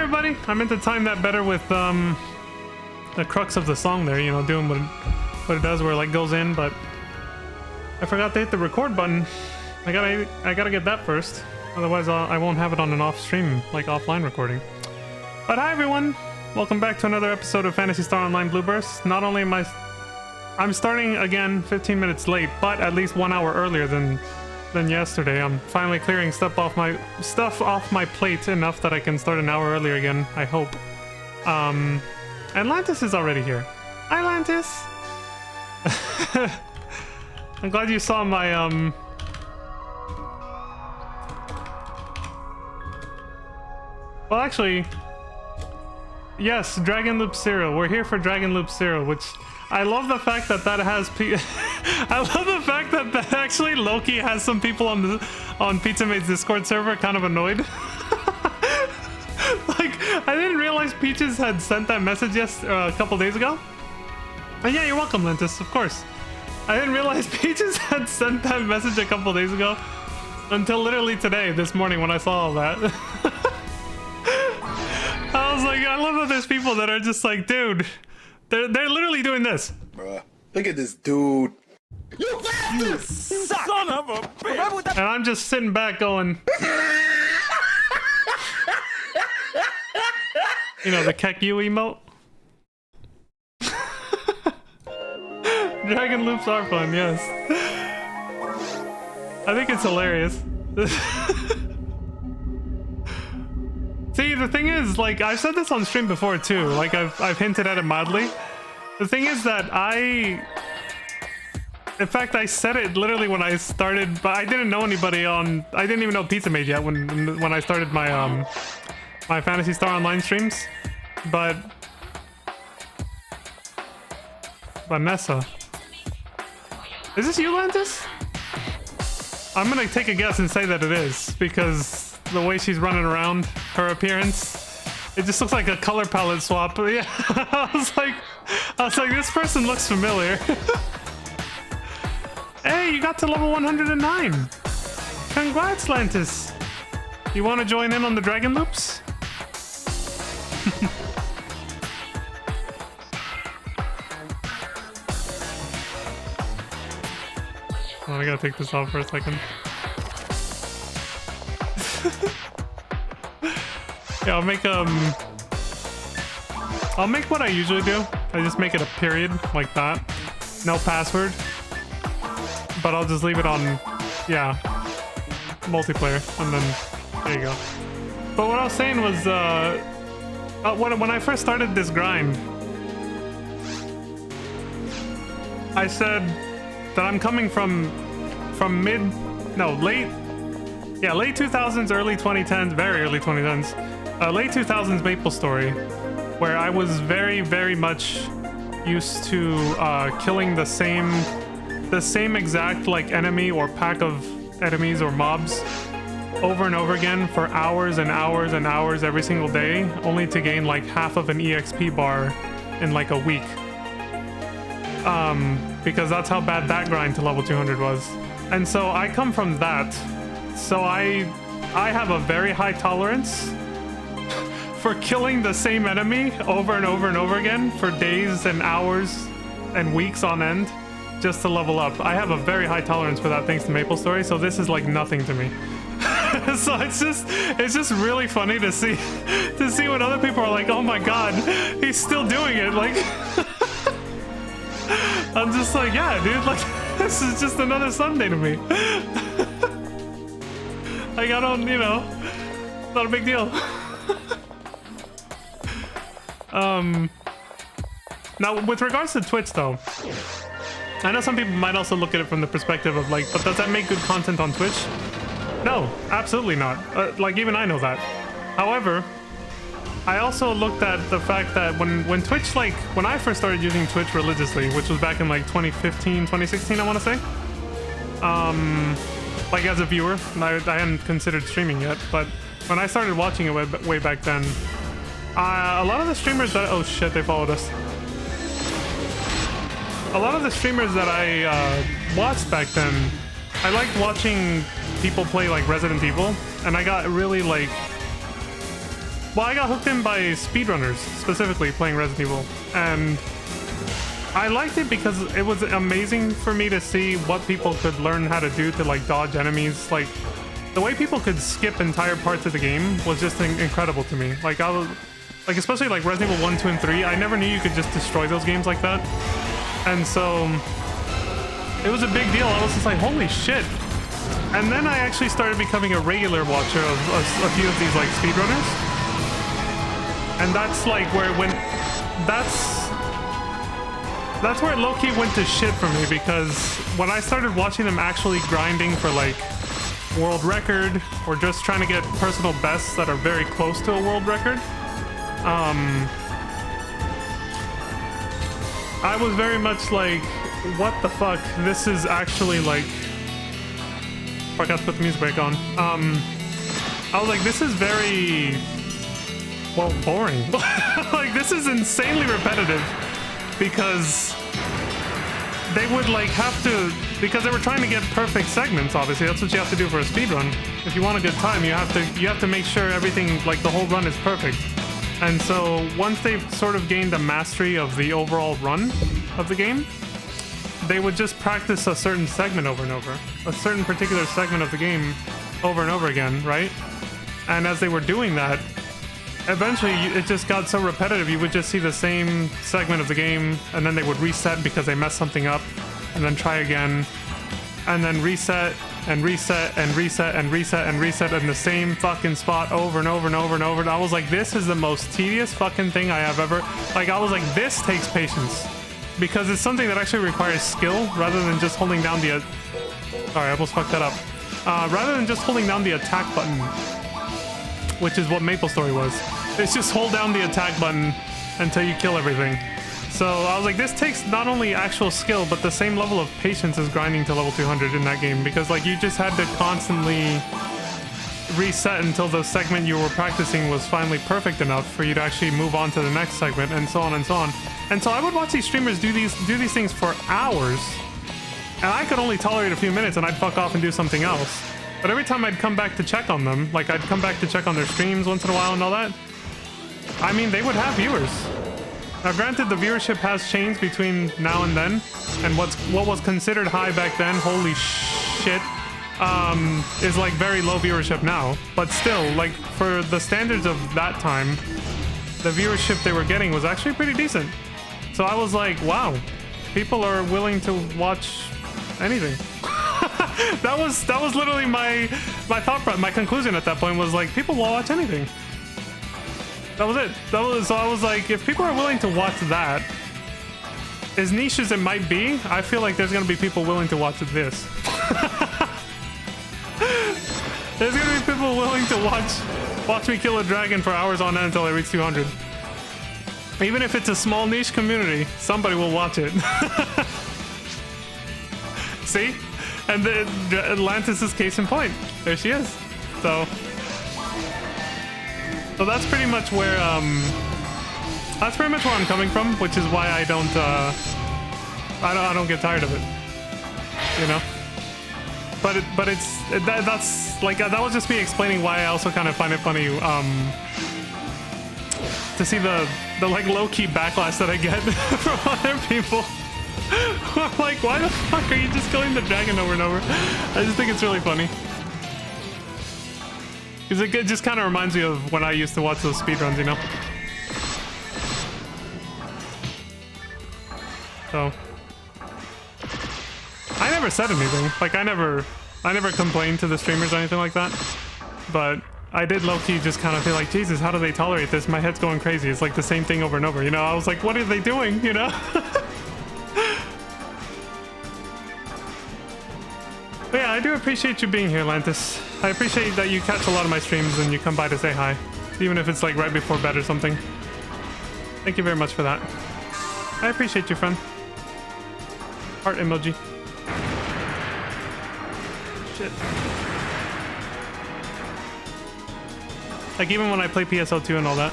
everybody! I meant to time that better with the crux of the song there, you know, doing what it does where it like goes in, but I forgot to hit the record button. I gotta get that first. Otherwise I won't have it on an off stream, like offline recording. But hi everyone! Welcome back to another episode of Phantasy Star Online Blue Burst. Not only am I'm starting again 15 minutes late, but at least 1 hour earlier than yesterday. I'm finally clearing stuff off my plate enough that I can start an hour earlier again, I hope. And Lantis is already here. Hi Lantis! I'm glad you saw my well actually, yes, Dragon Loop Cereal. We're here for Dragon Loop Cereal, which I love the fact that has I love the fact that actually Loki has some people on Pizza Mate's Discord server kind of annoyed. Like, I didn't realize Peaches had sent that message a couple days ago. And yeah, you're welcome, Lentis, of course. I didn't realize Peaches had sent that message a couple days ago until literally today, this morning, when I saw all that. I was like, I love that there's people that are just like, dude, they're literally doing this. Bruh, look at this dude. You son of a bitch! And I'm just sitting back going, you know, the Kek You emote. Dragon loops are fun, yes. I think it's hilarious. See, the thing is, like, I've said this on stream before too. Like, I've hinted at it mildly. The thing is that in fact, I said it literally when I started, but I didn't know anybody I didn't even know Pizza Made yet when I started my my Phantasy Star Online streams. But Vanessa, is this you, Lantis? I'm gonna take a guess and say that it is, because the way she's running around, her appearance, it just looks like a color palette swap. But yeah, I was like, this person looks familiar. Hey, you got to level 109. Congrats, Lantis. You want to join in on the Dragon Loops? Oh, I gotta take this off for a second. Yeah, I'll make what I usually do. I just make it a period like that. No password. But I'll just leave it on, yeah, multiplayer, and then there you go. But what I was saying was, when I first started this grind, I said that I'm coming from late 2000s, early 2010s, very early 2010s, late 2000s Maple Story, where I was very, very much used to killing the same exact like enemy or pack of enemies or mobs over and over again for hours and hours and hours every single day, only to gain like half of an EXP bar in like a week. Because that's how bad that grind to level 200 was. And so I come from that. So I have a very high tolerance for killing the same enemy over and over and over again for days and hours and weeks on end just to level up. I have a very high tolerance for that thanks to Maple Story, so this is like nothing to me. So it's just really funny to see when other people are like, oh my god, he's still doing it. Like I'm just like, yeah, dude, like this is just another Sunday to me. Like, I don't, you know, not a big deal. Now with regards to Twitch though, I know some people might also look at it from the perspective of like, but does that make good content on Twitch? No, absolutely not. Like, even I know that. However, I also looked at the fact that when Twitch, like, when I first started using Twitch religiously, which was back in like 2015, 2016, I want to say. Like as a viewer, I hadn't considered streaming yet, but when I started watching it way back then, a lot of the streamers that, oh shit, they followed us. A lot of the streamers that I watched back then, I liked watching people play like Resident Evil, and I got really like Well, I got hooked in by speedrunners, specifically playing Resident Evil, and I liked it because it was amazing for me to see what people could learn how to do to like dodge enemies. Like the way people could skip entire parts of the game was just incredible to me. Like I was, like especially like Resident Evil 1, 2, and 3. I never knew you could just destroy those games like that, and so it was a big deal. I was just like, holy shit. And then I actually started becoming a regular watcher of a few of these like speedrunners, and that's like where it went. That's where it low-key went to shit for me, because when I started watching them actually grinding for like world record or just trying to get personal bests that are very close to a world record, I was very much like, what the fuck? This is actually like, forgot to put the music back on. I was like, this is very, well, boring. Like, this is insanely repetitive, because they would like have to, because they were trying to get perfect segments. Obviously, that's what you have to do for a speed run. If you want a good time, you have to make sure everything, like the whole run, is perfect. And so once they've sort of gained a mastery of the overall run of the game, they would just practice a certain segment over and over, a certain particular segment of the game over and over again, right? And as they were doing that, eventually it just got so repetitive, you would just see the same segment of the game, and then they would reset because they messed something up, and then try again, and then reset and reset and reset and reset and reset in the same fucking spot over and over and over and over. And I was like, this is the most tedious fucking thing I have ever, like, I was like, this takes patience, because it's something that actually requires skill rather than just holding down the sorry, I almost fucked that up. Rather than just holding down the attack button, which is what Maple Story was. It's just hold down the attack button until you kill everything. So I was like, this takes not only actual skill, but the same level of patience as grinding to level 200 in that game, because like you just had to constantly reset until the segment you were practicing was finally perfect enough for you to actually move on to the next segment, and so on and so on. And so I would watch these streamers do these things for hours, and I could only tolerate a few minutes and I'd fuck off and do something else. But every time I'd come back to check on them, like I'd come back to check on their streams once in a while and all that, I mean, they would have viewers. Now granted, the viewership has changed between now and then, and what was considered high back then, holy shit, is like very low viewership now. But still, like for the standards of that time, the viewership they were getting was actually pretty decent. So I was like, wow, people are willing to watch anything. that was literally my thought, my conclusion at that point was like, people will watch anything. That was it. So I was like, if people are willing to watch that, as niche as it might be, I feel like there's gonna be people willing to watch this. There's gonna be people willing to watch me kill a dragon for hours on end until I reach 200. Even if it's a small niche community, somebody will watch it. See? And the Atlantis is case in point. There she is. So that's pretty much where I'm coming from, which is why I don't get tired of it, you know. But that's like, that was just me explaining why I also kind of find it funny to see the like low-key backlash that I get from other people. I'm like, why the fuck are you just killing the dragon over and over? I just think it's really funny. Because it just kind of reminds me of when I used to watch those speedruns, you know? So I never said anything. Like I never complained to the streamers or anything like that. But I did low-key just kind of feel like, Jesus, how do they tolerate this? My head's going crazy. It's like the same thing over and over, you know? I was like, what are they doing, you know? But yeah, I do appreciate you being here, Lantis. I appreciate that you catch a lot of my streams and you come by to say hi, even if it's like right before bed or something. Thank you very much for that. I appreciate you, friend. Heart emoji. Shit. Like even when I play PSO2 and all that.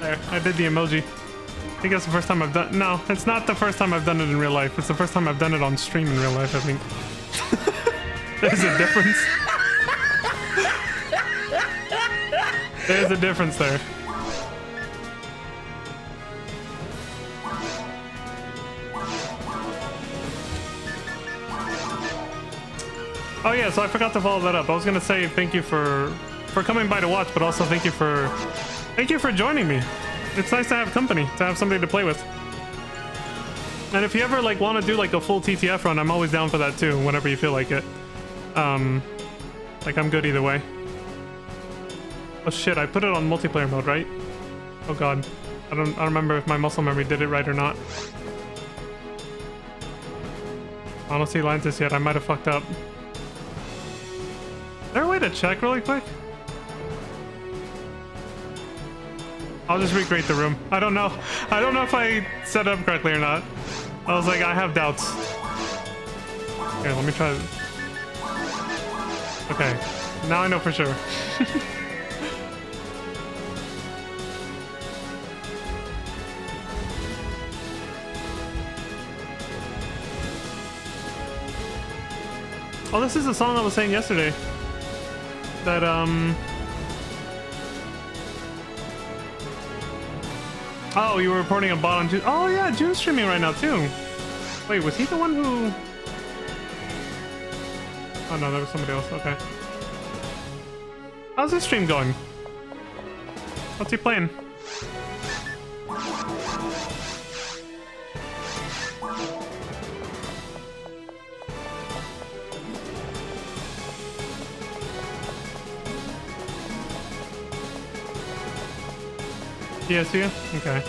There, I did the emoji. I think that's the first time I've done. No, it's not the first time I've done it in real life. It's the first time I've done it on stream in real life, I think. There's a difference. There's a difference there. Oh yeah, so I forgot to follow that up. I was gonna say thank you for coming by to watch, but also thank you for joining me. It's nice to have company, to have somebody to play with. And if you ever like want to do like a full TTF run, I'm always down for that too. Whenever you feel like it. Like I'm good either way. Oh shit! I put it on multiplayer mode, right? Oh god, I don't remember if my muscle memory did it right or not. I don't see Lantis yet. I might have fucked up. Is there a way to check really quick? I'll just recreate the room. I don't know. I don't know if I set it up correctly or not. I was like, I have doubts. Here, let me try. Okay, now I know for sure. Oh, this is the song I was saying yesterday. That, oh, you were reporting a bot on June. Oh, yeah, June's streaming right now, too. Wait, was he the one who... Oh, no, there was somebody else. Okay. How's this stream going? What's he playing? PSU? Okay.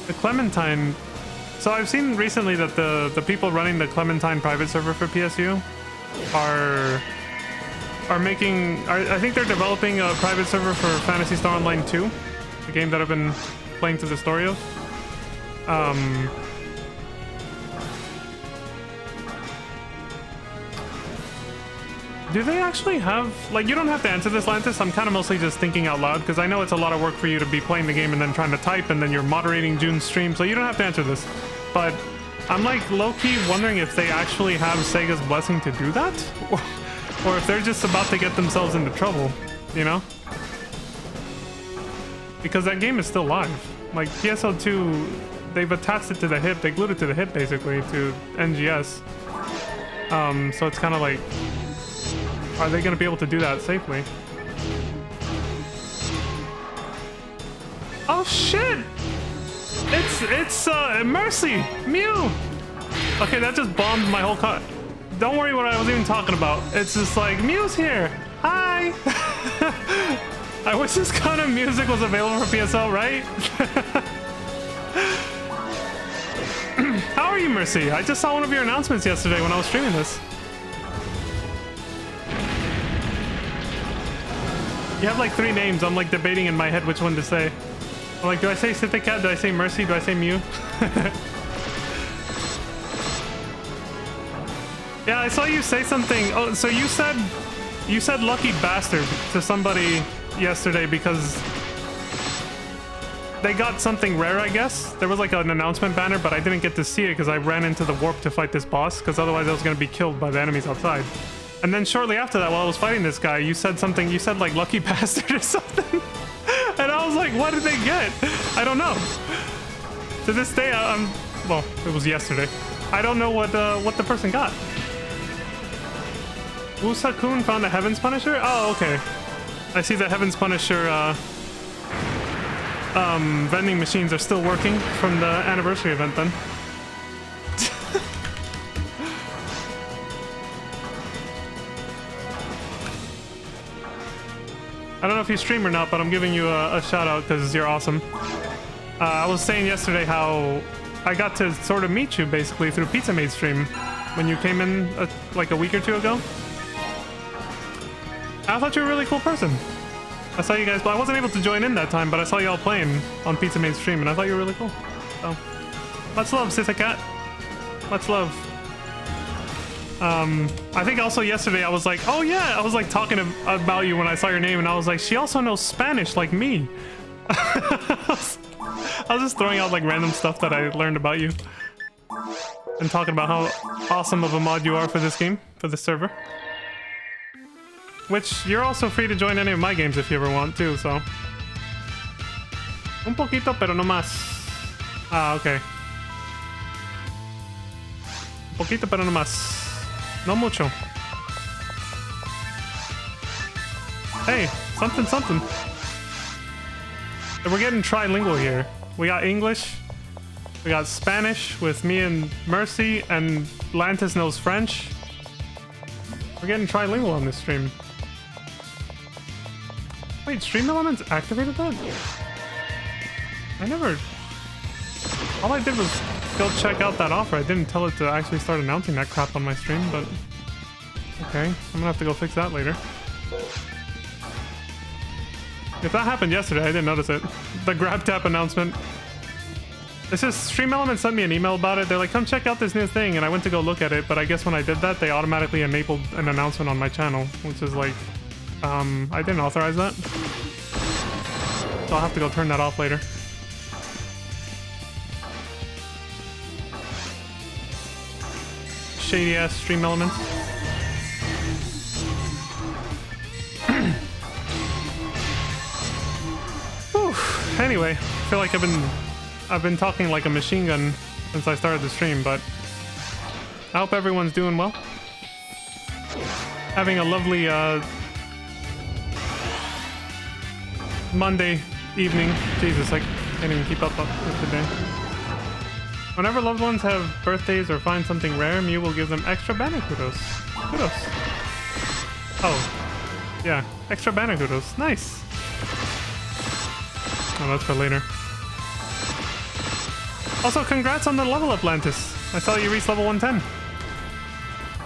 The Clementine... So I've seen recently that the people running the Clementine private server for PSU are making... I think they're developing a private server for Phantasy Star Online 2, the game that I've been playing through the story of. Do they actually have... Like, you don't have to answer this, Lantis. I'm kind of mostly just thinking out loud, because I know it's a lot of work for you to be playing the game and then trying to type, and then you're moderating June's stream, so you don't have to answer this. But I'm, like, low-key wondering if they actually have Sega's blessing to do that? Or if they're just about to get themselves into trouble, you know? Because that game is still live. Like, PSO2, they've attached it to the hip. They glued it to the hip, basically, to NGS. So it's kind of like... Are they going to be able to do that safely? Oh shit! It's Mercy! Mew! Okay, that just bombed my whole cut. Don't worry what I was even talking about. It's just like, Mew's here! Hi! I wish this kind of music was available for PSL, right? How are you, Mercy? I just saw one of your announcements yesterday when I was streaming this. You have like 3 names. I'm like debating in my head which one to say. I'm like, do I say Sithicat? Do I say Mercy? Do I say Mew? Yeah, I saw you say something. Oh, so you said lucky bastard to somebody yesterday because they got something rare, I guess. There was like an announcement banner, but I didn't get to see it because I ran into the warp to fight this boss, because otherwise I was going to be killed by the enemies outside. And then shortly after that, while I was fighting this guy, you said something. You said like lucky bastard or something. And I was like, what did they get? I don't know. To this day, well, it was yesterday. I don't know what the person got. Wusa-kun found a Heaven's Punisher? Oh, okay. I see the Heaven's Punisher vending machines are still working from the anniversary event then. I don't know if you stream or not, but I'm giving you a shout out because you're awesome. I was saying yesterday how I got to sort of meet you basically through Pizza Maid's stream when you came in like a week or 2 ago. I thought you were a really cool person. I saw you guys, but I wasn't able to join in that time, but I saw y'all playing on Pizza Maid's stream and I thought you were really cool. So, much love, Sithicat. Much love. I think also yesterday I was like, oh yeah, I was like talking about you when I saw your name, and I was like, she also knows Spanish like me. I was just throwing out like random stuff that I learned about you and talking about how awesome of a mod you are for this game, for this server. Which you're also free to join any of my games if you ever want to, so. Un poquito, pero no más. Ah, okay. Un poquito, pero no más. No mucho. Hey, something, something. We're getting trilingual here. We got English, we got Spanish with me and Mercy, and Lantis knows French. We're getting trilingual on this stream. Wait, Stream Elements activated that? I never... All I did was go check out that offer. I didn't tell it to actually start announcing that crap on my stream, but... Okay, I'm gonna have to go fix that later. If that happened yesterday, I didn't notice it. The grab tap announcement. It's just Stream Elements sent me an email about it. They're like, come check out this new thing, and I went to go look at it, but I guess when I did that, they automatically enabled an announcement on my channel, which is like... I didn't authorize that. So I'll have to go turn that off later. Shady ass Stream Elements. Whew. Anyway, I feel like I've been talking like a machine gun since I started the stream, but I hope everyone's doing well. Having a lovely Monday evening. Jesus, I can't even keep up with the day. Whenever loved ones have birthdays or find something rare, Mew will give them extra banner kudos. Kudos. Oh, yeah, extra banner kudos. Nice. Oh, that's for later. Also, congrats on the level up, Lantis. I saw you reach level 110.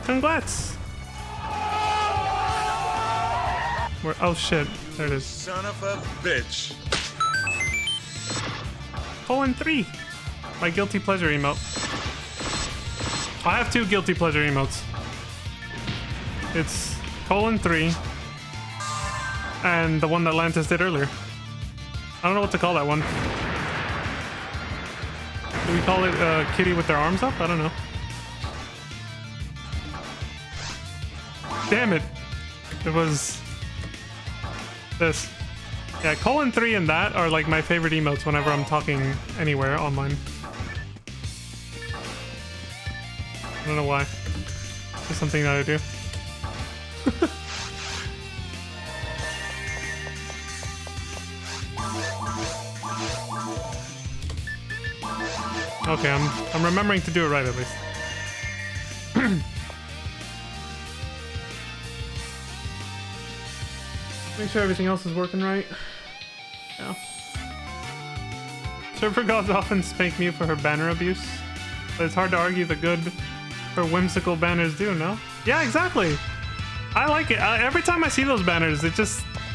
Congrats. Where? Oh shit, there it is. Son of a bitch. Colon 3. My guilty pleasure emote. I have two guilty pleasure emotes. It's colon 3 and the one that Lantis did earlier. I don't know what to call that one. Do we call it kitty with their arms up? I don't know. Damn it. It was this. Yeah, colon 3 and that are like my favorite emotes whenever I'm talking anywhere online. I don't know why. It's just something that I do. Okay, I'm remembering to do it right at least. Make sure everything else is working right. Yeah. Server gods often spank Mew for her banner abuse, but it's hard to argue the good her whimsical banners do, no? Yeah, exactly. I like it. Every time I see those banners, it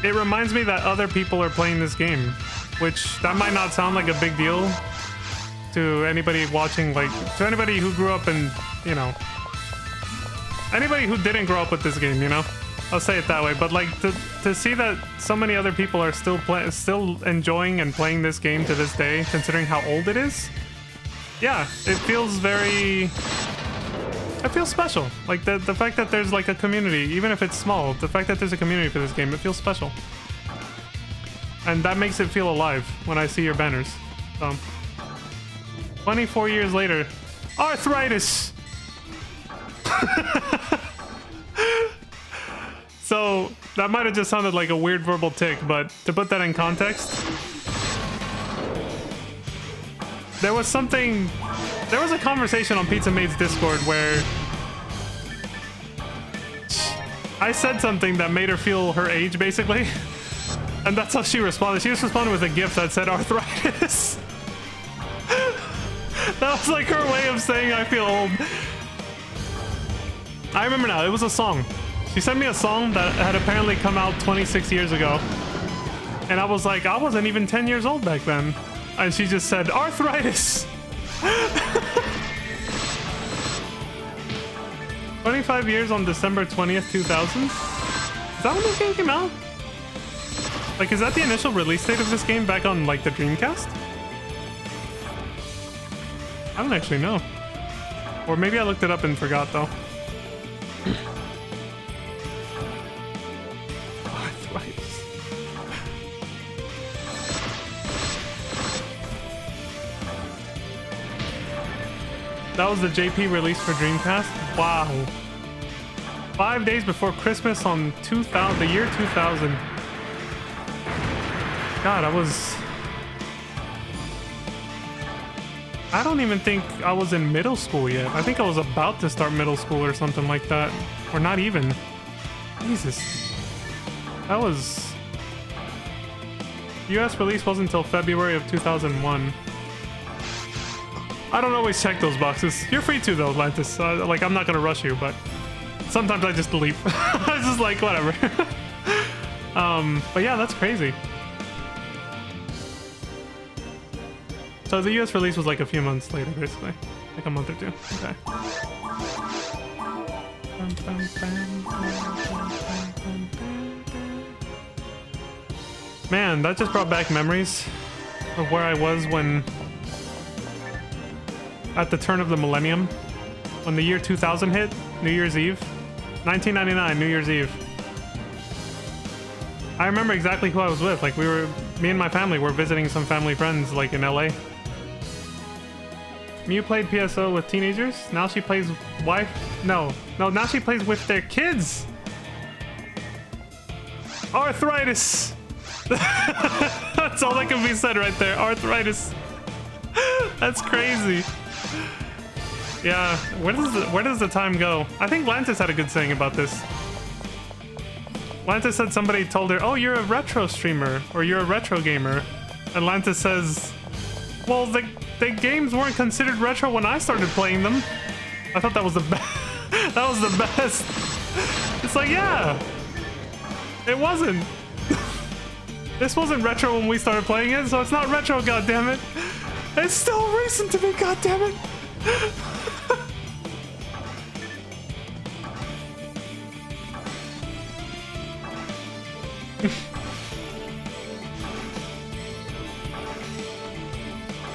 reminds me that other people are playing this game, which that might not sound like a big deal to anybody watching, like, to anybody who grew up in, you know, anybody who didn't grow up with this game, you know? I'll say it that way, but like to see that so many other people are still enjoying and playing this game to this day, considering how old it is. Yeah, it feels special. Like the fact that there's like a community, even if it's small, the fact that there's a community for this game, it feels special. And that makes it feel alive when I see your banners. So 24 years later, arthritis. So that might have just sounded like a weird verbal tick, but to put that in context, there was a conversation on Pizza Maid's Discord where I said something that made her feel her age, basically, and that's how she responded. She just responded with a GIF that said arthritis. That was like her way of saying I feel old. I remember now, it was a song. She sent me a song that had apparently come out 26 years ago. And I was like, I wasn't even 10 years old back then. And she just said, arthritis. 25 years on December 20th, 2000. Is that when this game came out? Like, is that the initial release date of this game back on, like, the Dreamcast? I don't actually know. Or maybe I looked it up and forgot, though. Arthritis. That was the JP release for Dreamcast? Wow. 5 days before Christmas on the year 2000. God, I don't even think I was in middle school yet. I think I was about to start middle school or something like that. Or not even. Jesus. That was... US release wasn't until February of 2001. I don't always check those boxes. You're free to though, Atlantis. Like, I'm not gonna rush you, but sometimes I just delete. It's just like, whatever. But yeah, that's crazy. So the US release was like a few months later, basically. Like a month or two. Okay. Man, that just brought back memories of where I was when... at the turn of the millennium. When the year 2000 hit, New Year's Eve. 1999, New Year's Eve. I remember exactly who I was with. Like, me and my family were visiting some family friends, like, in LA. Mew played PSO with teenagers. Now she plays No, now she plays with their kids. Arthritis. That's all that can be said right there. Arthritis. That's crazy. Yeah, where does the time go? I think Lantis had a good saying about this. Lantis said somebody told her, "Oh, you're a retro streamer or you're a retro gamer," and Lantis says, "Well, the games weren't considered retro when I started playing them." I thought that was the best. That was the best. It's like, yeah, it wasn't. This wasn't retro when we started playing it, so it's not retro. God damn it! It's still recent to me. God damn it!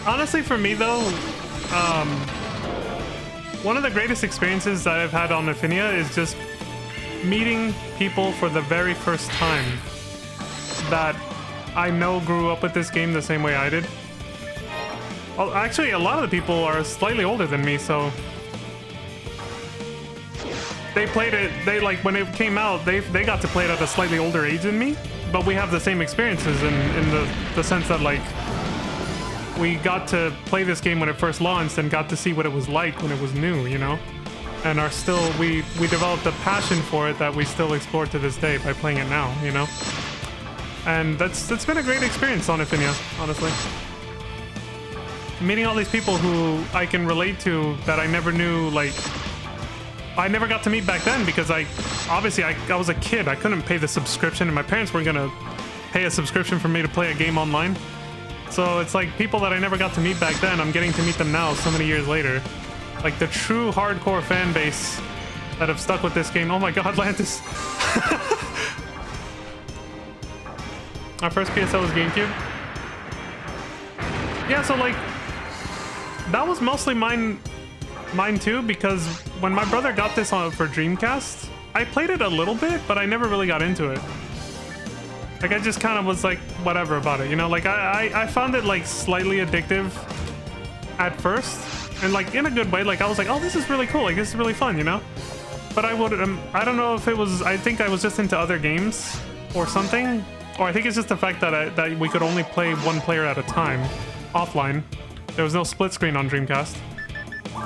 Honestly, for me though, one of the greatest experiences that I've had on Affinia is just meeting people for the very first time that I know grew up with this game the same way I did. Well, actually, a lot of the people are slightly older than me, so they played it. They like when it came out, they got to play it at a slightly older age than me, but we have the same experiences in the sense that like we got to play this game when it first launched and got to see what it was like when it was new, you know, and are still we developed a passion for it that we still explore to this day by playing it now, you know, and that's been a great experience on Affinia, honestly. Meeting all these people who I can relate to that I never knew, like, I never got to meet back then because I was a kid. I couldn't pay the subscription and my parents weren't gonna pay a subscription for me to play a game online. So it's like people that I never got to meet back then, I'm getting to meet them now so many years later. Like the true hardcore fan base that have stuck with this game. Oh my god, Atlantis. Our first PSL was GameCube. Yeah, so like, that was mostly mine too, because when my brother got this for Dreamcast, I played it a little bit, but I never really got into it. Like, I just kind of was like, whatever about it, you know? Like, I found it, like, slightly addictive at first, and, like, in a good way. Like, I was like, oh, this is really cool. Like, this is really fun, you know? But I don't know if it was, I think I was just into other games or something. Or I think it's just the fact that that we could only play one player at a time, offline. There was no split screen on Dreamcast.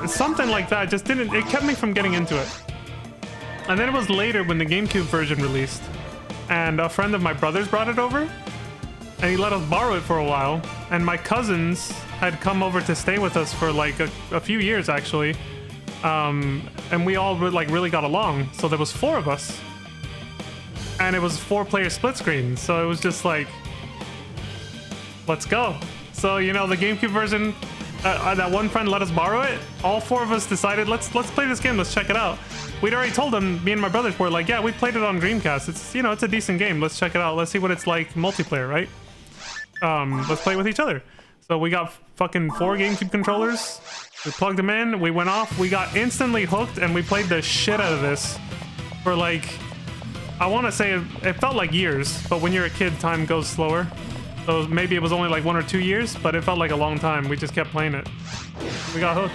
Something like that just didn't, it kept me from getting into it. And then it was later when the GameCube version released. And a friend of my brother's brought it over, and he let us borrow it for a while. And my cousins had come over to stay with us for like a few years actually, and we all really got along. So there was 4 of us, and it was 4-player split screen. So it was just like, let's go. So you know, the GameCube version that one friend let us borrow it. All four of us decided let's play this game. Let's check it out. We'd already told him. Me and my brothers were like, yeah, we played it on Dreamcast. It's it's a decent game. Let's check it out. Let's see what it's like multiplayer, right? Let's play with each other. So we got fucking 4 GameCube controllers. We plugged them in. We went off. We got instantly hooked, and we played the shit out of this for like, I want to say it felt like years, but when you're a kid, time goes slower. So maybe it was only like 1 or 2 years, but it felt like a long time. We just kept playing it. We got hooked.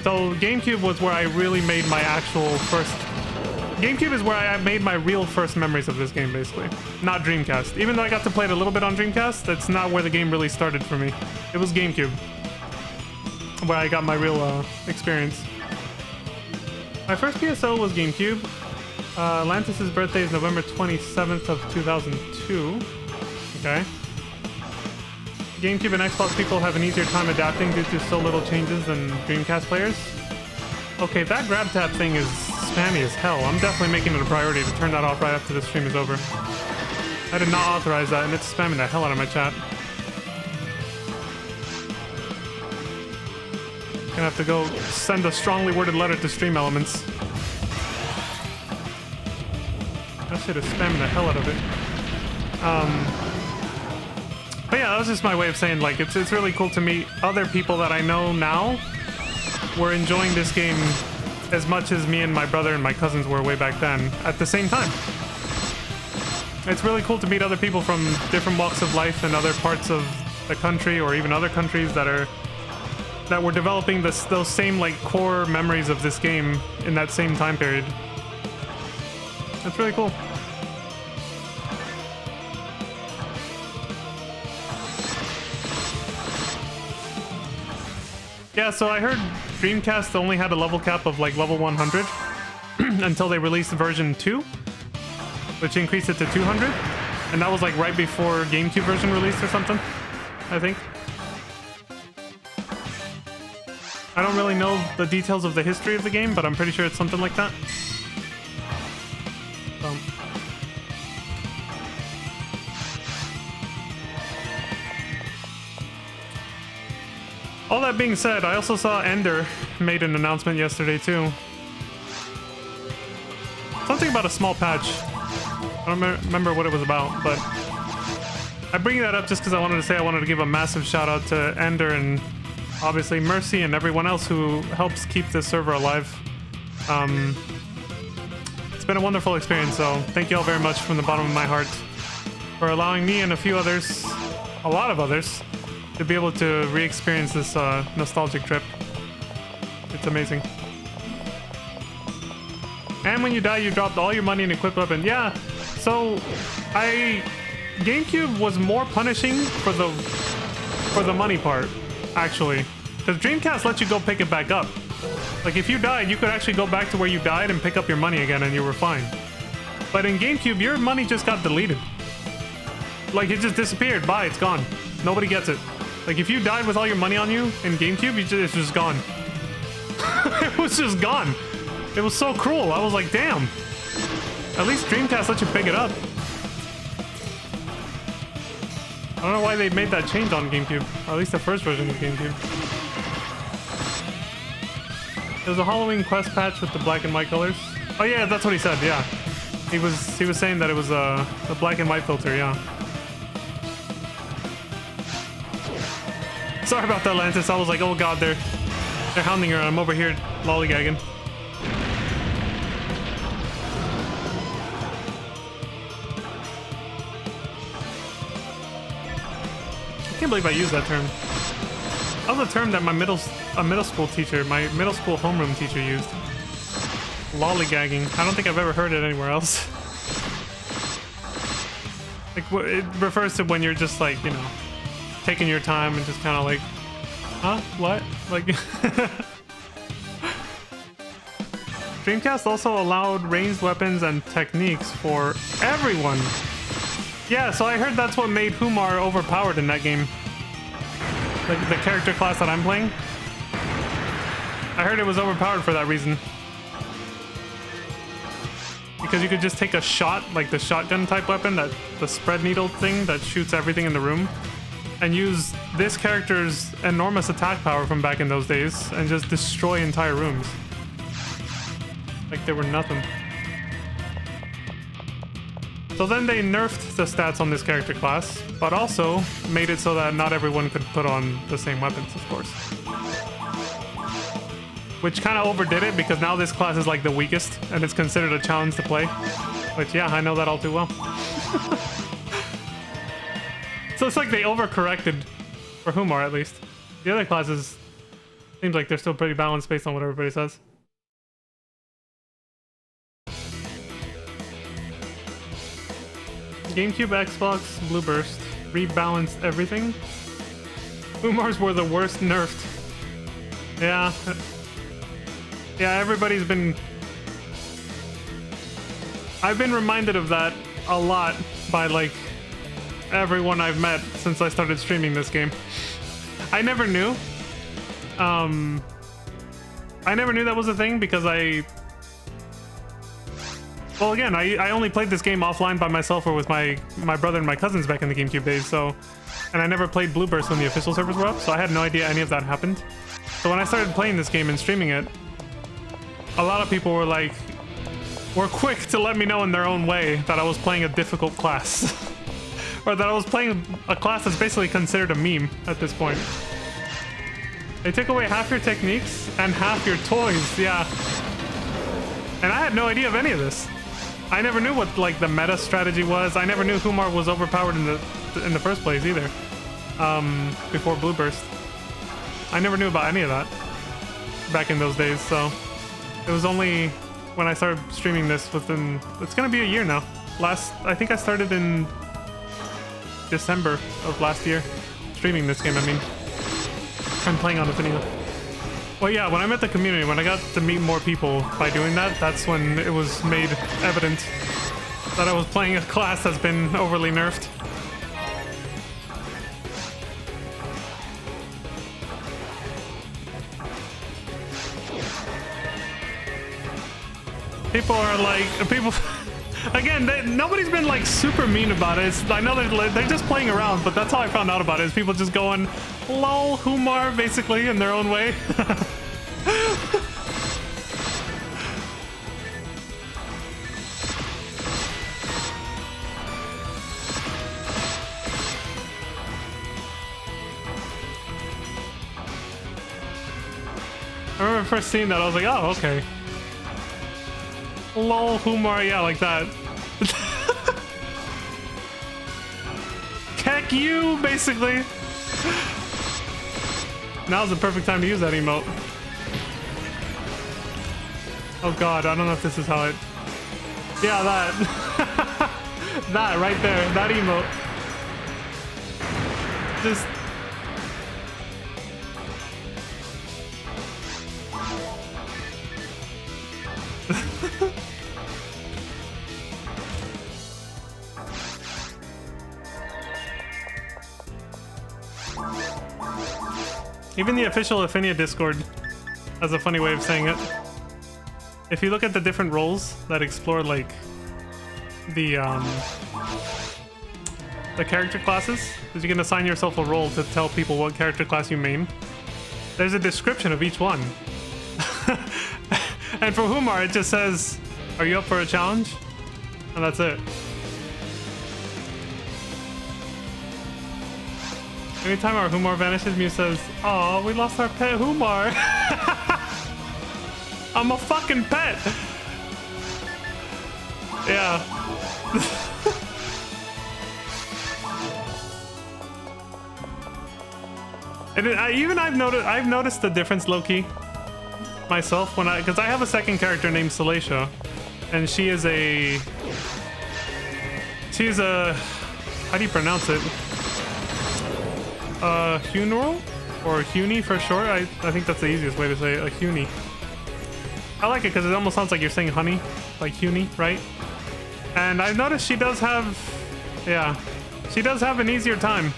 So GameCube was where I really made my actual first... GameCube is where I made my real first memories of this game, basically. Not Dreamcast. Even though I got to play it a little bit on Dreamcast, that's not where the game really started for me. It was GameCube, where I got my real experience. My first PSO was GameCube. Atlantis' birthday is November 27th of 2002. Okay. GameCube and Xbox people have an easier time adapting due to so little changes than Dreamcast players. Okay, that grab tap thing is spammy as hell. I'm definitely making it a priority to turn that off right after this stream is over. I did not authorize that, and it's spamming the hell out of my chat. Gonna have to go send a strongly worded letter to Stream Elements. That shit is spamming the hell out of it. But yeah, that was just my way of saying, like, it's really cool to meet other people that I know now were enjoying this game as much as me and my brother and my cousins were way back then at the same time. It's really cool to meet other people from different walks of life and other parts of the country or even other countries that were developing those same like core memories of this game in that same time period. That's really cool. Yeah, so I heard Dreamcast only had a level cap of like level 100 until they released version 2, which increased it to 200, and that was like right before GameCube version released or something, I think. I don't really know the details of the history of the game, but I'm pretty sure it's something like that. So. All that being said, I also saw Ender made an announcement yesterday too. Something about a small patch. I don't remember what it was about, but I bring that up just because I wanted to give a massive shout out to Ender and obviously Mercy and everyone else who helps keep this server alive. It's been a wonderful experience, so thank you all very much from the bottom of my heart for allowing me and a few others, a lot of others, to be able to re-experience this nostalgic trip. It's amazing. And when you die, you dropped all your money and equipped weapon. Yeah, so GameCube was more punishing for the money part, actually. Because Dreamcast lets you go pick it back up. Like, if you died, you could actually go back to where you died and pick up your money again and you were fine. But in GameCube, your money just got deleted. Like, it just disappeared. Bye, it's gone. Nobody gets it. Like, if you died with all your money on you in GameCube, it's just gone. It was just gone. It was so cruel. I was like, damn. At least Dreamcast let you pick it up. I don't know why they made that change on GameCube. Or at least the first version of GameCube. There's a Halloween Quest patch with the black and white colors. Oh yeah, that's what he said, yeah. He was saying that it was a black and white filter, yeah. Sorry about that, Atlantis. I was like, oh god, they're hounding her. I'm over here lollygagging. I can't believe I used that term. That was a term that my middle school homeroom teacher used. Lollygagging. I don't think I've ever heard it anywhere else. Like, it refers to when you're just like, you know, taking your time and just kind of like, huh? What? Like, Dreamcast also allowed ranged weapons and techniques for everyone. Yeah, so I heard that's what made Humar overpowered in that game. Like, the character class that I'm playing. I heard it was overpowered for that reason. Because you could just take a shot, like the shotgun type weapon, the spread needle thing that shoots everything in the room, and use this character's enormous attack power from back in those days and just destroy entire rooms. Like they were nothing. So then they nerfed the stats on this character class, but also made it so that not everyone could put on the same weapons, of course. Which kind of overdid it because now this class is like the weakest and it's considered a challenge to play. Which, yeah, I know that all too well. So it's like they overcorrected for Humar, at least. The other classes seems like they're still pretty balanced based on what everybody says. GameCube, Xbox, Blue Burst rebalanced everything. Umars were the worst nerfed. Yeah. Yeah, everybody's been... I've been reminded of that a lot by, like, everyone I've met since I started streaming this game. I never knew. I never knew that was a thing because well, again, I only played this game offline by myself or with my brother and my cousins back in the GameCube days, so... And I never played Blue Burst when the official servers were up, so I had no idea any of that happened. So when I started playing this game and streaming it, a lot of people were like... were quick to let me know in their own way that I was playing a difficult class. Or that I was playing a class that's basically considered a meme at this point. They took away half your techniques and half your toys, yeah. And I had no idea of any of this. I never knew what like the meta strategy was. I never knew Humar was overpowered in the first place either. Before Blue Burst. I never knew about any of that back in those days, so it was only when I started streaming this within... It's gonna be a year now. I think I started in December of last year. Streaming this game, I mean. I'm playing on Infinity. Well, yeah, when I met the community, when I got to meet more people by doing that, that's when it was made evident that I was playing a class that's been overly nerfed. People are like, again, nobody's been like super mean about it. I know they're just playing around, but that's how I found out about it, is people just going, lol, Humar, basically, in their own way. I remember first seeing that, I was like, oh, okay. Lol, Humar, yeah, like that. Heck you, basically. Now's the perfect time to use that emote. Oh god, I don't know if this is how it... Yeah, that. That right there, that emote. Just... Even the official Affinia Discord has a funny way of saying it. If you look at the different roles that explore, like, the character classes, because you can assign yourself a role to tell people what character class you main, there's a description of each one. And for Humar, it just says, are you up for a challenge? And that's it. Anytime our Humar vanishes, Mew says, "Oh, we lost our pet Humar." I'm a fucking pet. Yeah. And I've noticed the difference, low-key, myself, because I have a second character named Salacia, and she's a, how do you pronounce it? Huneral? Or Huni for short? I think that's the easiest way to say it, a Huni. I like it because it almost sounds like you're saying honey, like Huni, right? And I've noticed she does have, yeah, she does have an easier time.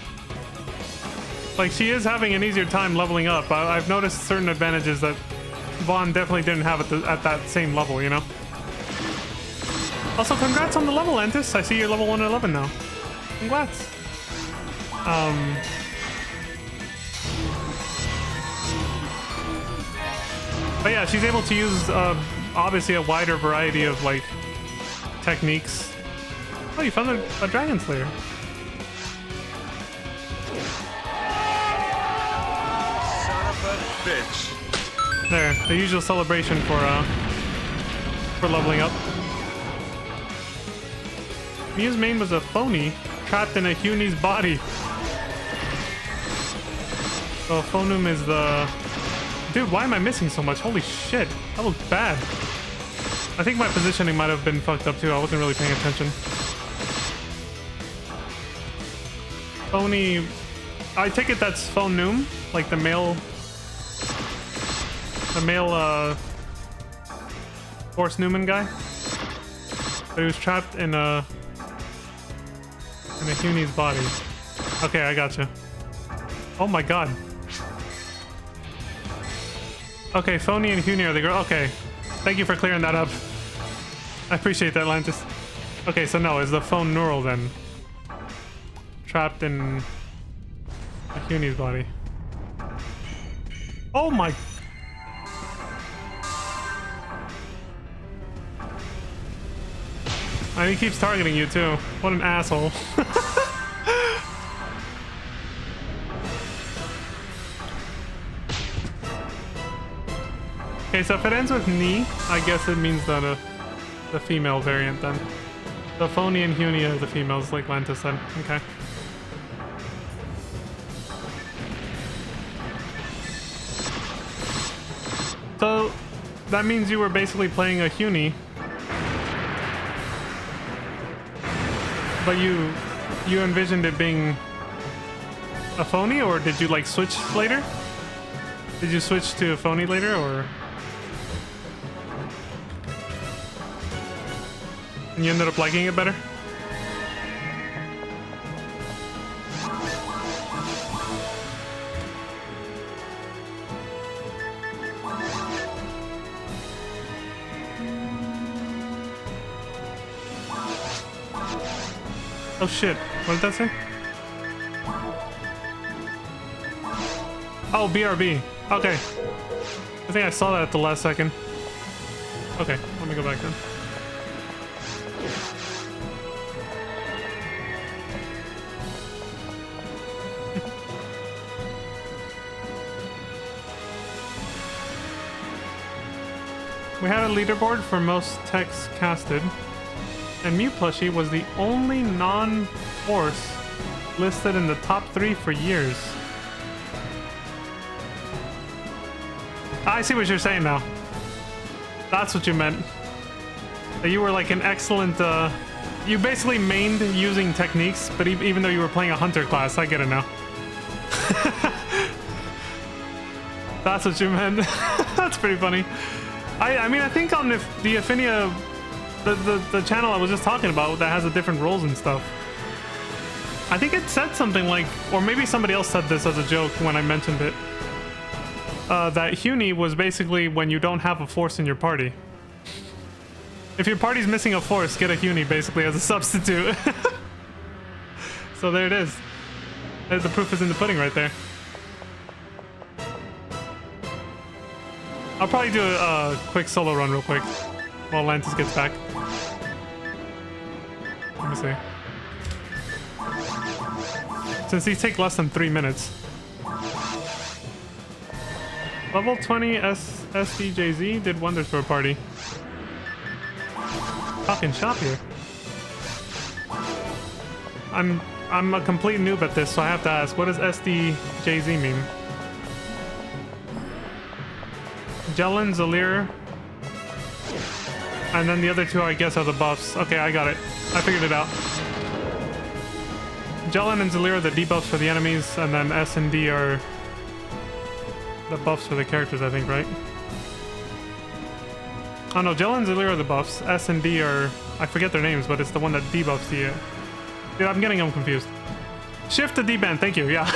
Like, she is having an easier time leveling up. I've noticed certain advantages that Vaughn definitely didn't have at that same level, you know? Also, congrats on the level, Antis. I see you're level 111 now. Congrats. But yeah, she's able to use obviously a wider variety of like techniques. Oh, you found a Dragon Slayer. Son of a bitch. There, the usual celebration for leveling up. Mia's main was a phony trapped in a Huni's body. So Phonum is the... Dude, why am I missing so much? Holy shit, that looks bad. I think my positioning might have been fucked up too. I wasn't really paying attention. Phony... I take it that's Phonum, like the male... The male, Force Newman guy. But he was trapped in a Huni's body. Okay, I gotcha. Oh my god. Okay, Phony and Huni are the girl. Okay, thank you for clearing that up. I appreciate that, Lantis. Okay, so no, is the phone neural then trapped in a Huni's body? Oh my. And he keeps targeting you too. What an asshole. Okay, so if it ends with Ni, I guess it means that the female variant then. The Phony and Huni are the females, like Lanta said. Okay. So that means you were basically playing a Huni. But you envisioned it being a Phony, or did you like switch later? Did you switch to a Phony later, or? And you ended up liking it better? Oh shit, what did that say? Oh, BRB. Okay. I think I saw that at the last second. Okay, let me go back then. We had a leaderboard for most texts casted, and Mew Plushie was the only non-force listed in the top 3 for years. I see what you're saying now. That's what you meant. That you were like an excellent, you basically mained using techniques, but even though you were playing a hunter class, I get it now. That's what you meant. That's pretty funny. I mean, I think on the Affinia, the channel I was just talking about that has the different roles and stuff, I think it said something like, or maybe somebody else said this as a joke when I mentioned it, that Huni was basically when you don't have a force in your party. If your party's missing a force, get a Huni basically as a substitute. So there it is. The proof is in the pudding right there. I'll probably do a quick solo run real quick while Lantis gets back. Let me see. Since these take less than 3 minutes. Level 20 SDJZ did wonders for a party. Talking shop here. I'm a complete noob at this, so I have to ask, what does SDJZ mean? Jelen, Zalir, and then the other two I guess are the buffs. Okay, I got it. I figured it out. Jelen and Zalir are the debuffs for the enemies, and then S and D are the buffs for the characters, I think, right? Oh no, Jelen and Zalir are the buffs. S and D are... I forget their names, but it's the one that debuffs the... Dude, I'm getting them confused. Shift to D-band, thank you, yeah.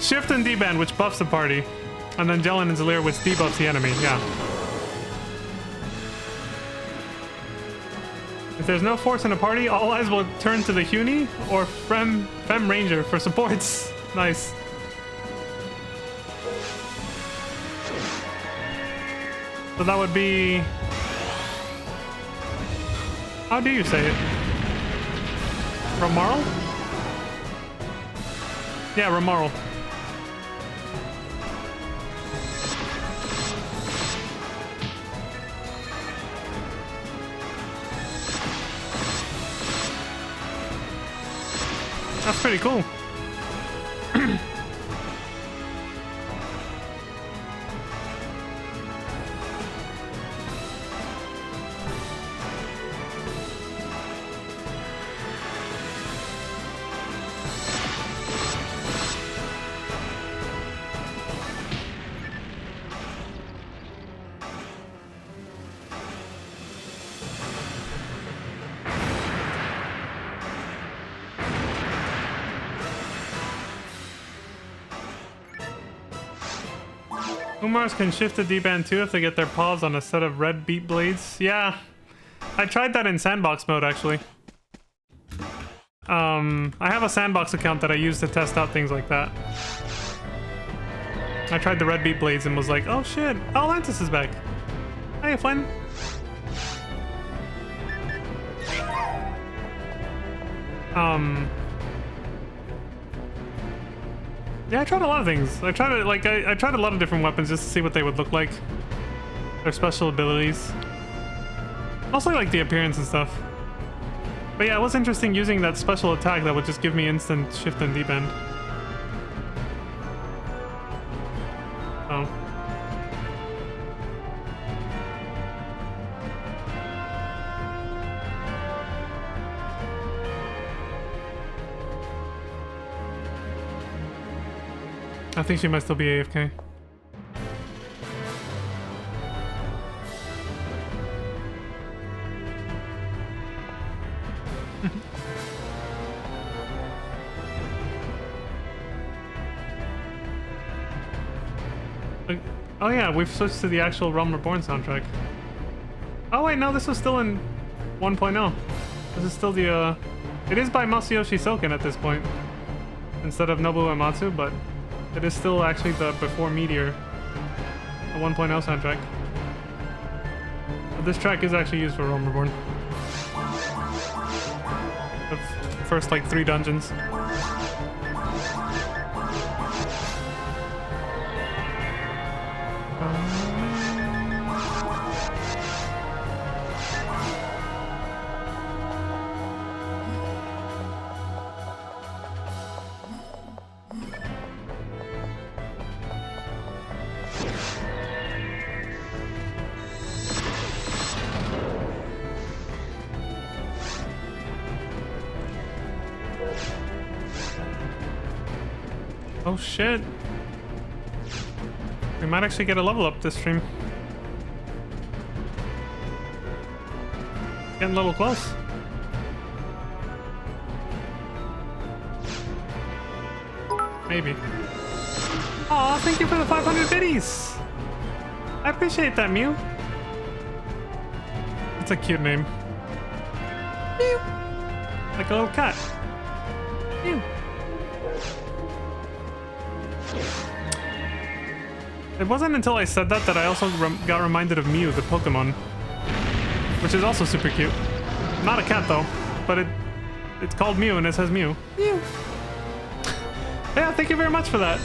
Shift and D-band, which buffs the party. And then Jelen and Zalir, which debuffs the enemy, yeah. If there's no force in a party, all eyes will turn to the Huni or Fem Ranger for supports. Nice. So that would be... How do you say it? Romarl? Yeah, Romarl. That's pretty cool. Umars can shift the D-band too if they get their paws on a set of red beat blades. Yeah, I tried that in sandbox mode actually. I have a sandbox account that I use to test out things like that. I tried the red beat blades and was like, oh shit, Atlantis is back. Hey, Flynn. Yeah, I tried a lot of things. I tried I tried a lot of different weapons just to see what they would look like. Their special abilities. Mostly like the appearance and stuff. But yeah, it was interesting using that special attack that would just give me instant shift and D-band. Oh. I think she might still be AFK. Oh yeah, we've switched to the actual Realm Reborn soundtrack. Oh wait, no, this was still in 1.0. This is still the, it is by Masayoshi Soken at this point, instead of Nobuo Uematsu, but it is still actually the before Meteor, the 1.0 soundtrack. But this track is actually used for Realm Reborn. The first like 3 dungeons. Oh shit. We might actually get a level up this stream. Getting a little close. Maybe. Aw, thank you for the 500 biddies! I appreciate that, Mew. It's a cute name. Mew! Like a little cat. Mew. It wasn't until I said that I also got reminded of Mew, the Pokemon. Which is also super cute. Not a cat though, but it's called Mew and it says Mew. Mew! Yeah, thank you very much for that.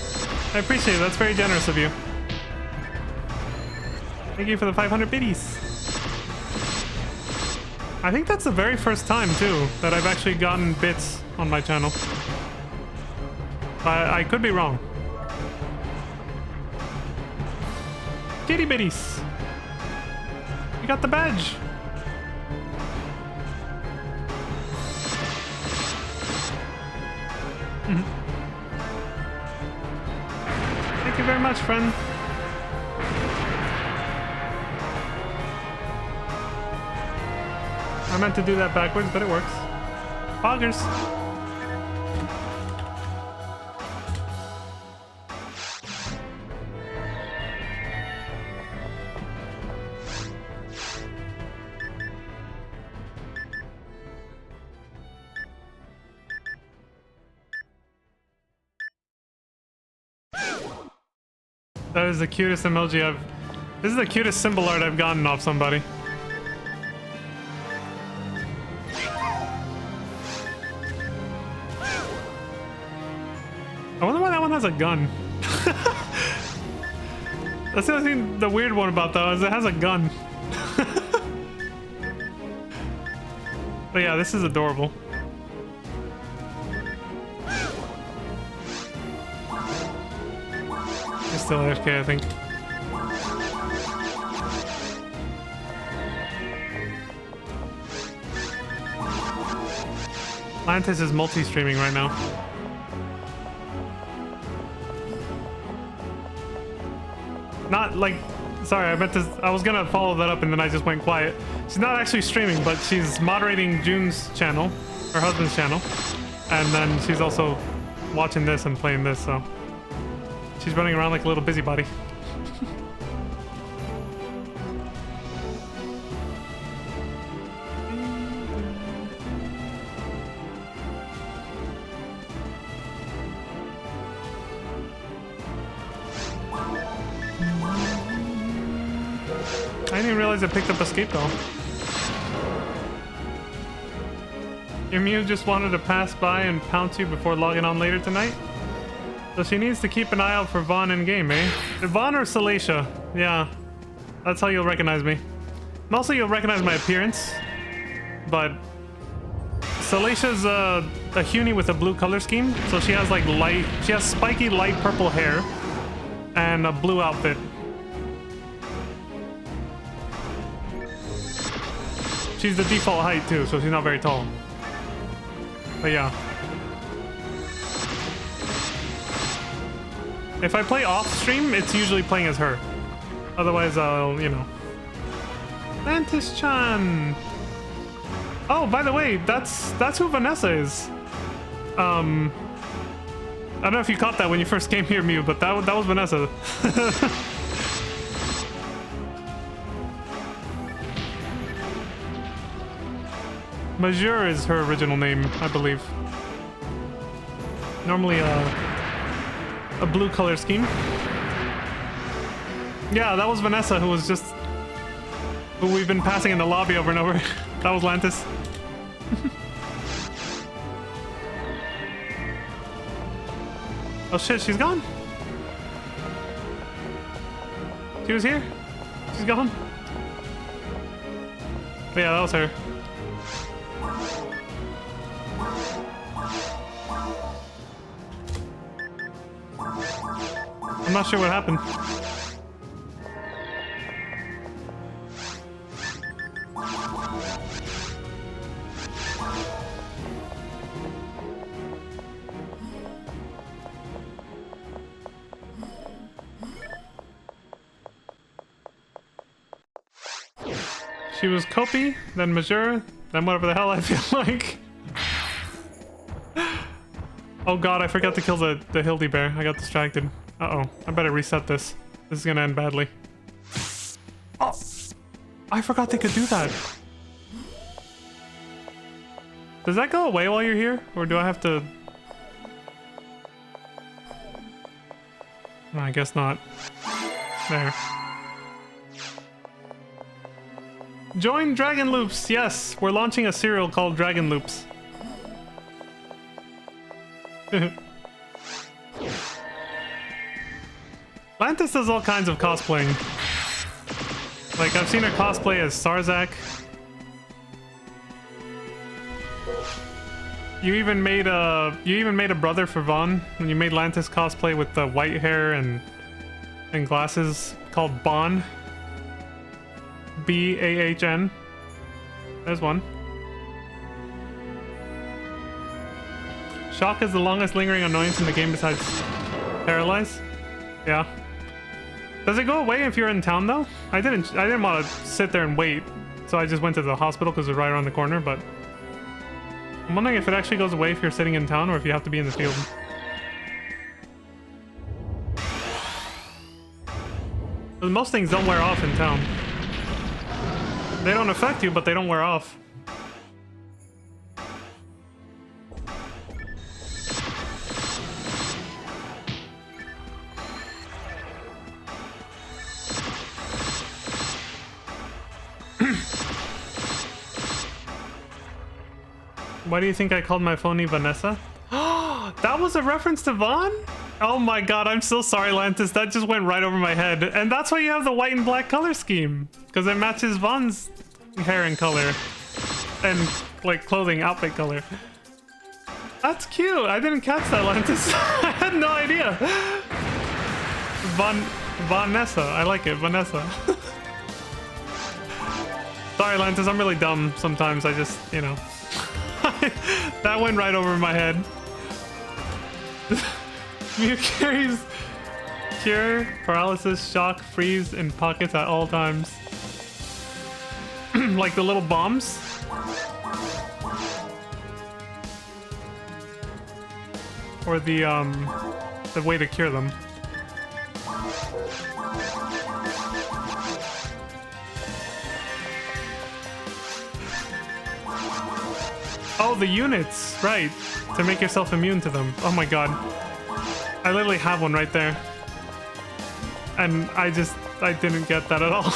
I appreciate it, that's very generous of you. Thank you for the 500 biddies. I think that's the very first time too that I've actually gotten bits on my channel. I could be wrong. Kitty bitties! You got the badge! Thank you very much, friend. I meant to do that backwards, but it works. Poggers! That is the cutest emoji I've This is the cutest symbol art I've gotten off somebody. I wonder why that one has a gun. That's the only thing, the weird one about that is it has a gun. But yeah, this is adorable. He's still AFK, I think. Atlantis is multi-streaming right now. Not like, sorry, I was gonna follow that up and then I just went quiet. She's not actually streaming, but she's moderating June's channel, her husband's channel. And then she's also watching this and playing this, so. She's running around like a little busybody. I didn't even realize I picked up Escape though. Your Mew just wanted to pass by and pounce you before logging on later tonight? So she needs to keep an eye out for Vaughn in game, eh? Vaughn or Salacia? Yeah, that's how you'll recognize me. And also you'll recognize my appearance, but Salacia's a Huni with a blue color scheme, so she has like she has spiky light purple hair and a blue outfit. She's the default height too, so she's not very tall. But yeah. If I play off stream, it's usually playing as her. Otherwise, I'll, you know. Mantis-chan! Oh, by the way, that's who Vanessa is. I don't know if you caught that when you first came here, Mew, but that was Vanessa. Majeur is her original name, I believe. Normally a blue color scheme. Yeah, that was Vanessa who we've been passing in the lobby over and over. That was Lantis. Oh shit, she's gone. She was here. She's gone. But yeah, that was her. I'm not sure what happened. She was Kopi, then Majeur, then whatever the hell I feel like. Oh god, I forgot to kill the Hildy bear. I got distracted. Uh-oh. I better reset this. This is gonna end badly. Oh! I forgot they could do that. Does that go away while you're here? Or do I have to... No, I guess not. There. Join Dragon Loops! Yes! We're launching a serial called Dragon Loops. Lantis does all kinds of cosplaying. Like, I've seen her cosplay as Sarzak. You even made a brother for Vaughn when you made Lantis cosplay with the white hair and glasses called Bon. B-A-H-N. There's one. Shock is the longest lingering annoyance in the game besides Paralyze. Yeah. Does it go away if you're in town though? I didn't want to sit there and wait, so I just went to the hospital because it's right around the corner, but I'm wondering if it actually goes away if you're sitting in town or if you have to be in the field. But most things don't wear off in town. They don't affect you, but they don't wear off. Why do you think I called my phony Vanessa? That was a reference to Vaughn? Oh my god, I'm so sorry, Lantis. That just went right over my head. And that's why you have the white and black color scheme. Because it matches Vaughn's hair and color. And, like, clothing outfit color. That's cute. I didn't catch that, Lantis. I had no idea. Vanessa. I like it. Vanessa. Sorry, Lantis. I'm really dumb sometimes. I just, you know. That went right over my head. Mew carries cure, paralysis, shock, freeze in pockets at all times. Like the little bombs. Or the way to cure them. Oh, the units, right. To make yourself immune to them. Oh my god. I literally have one right there. And I didn't get that at all.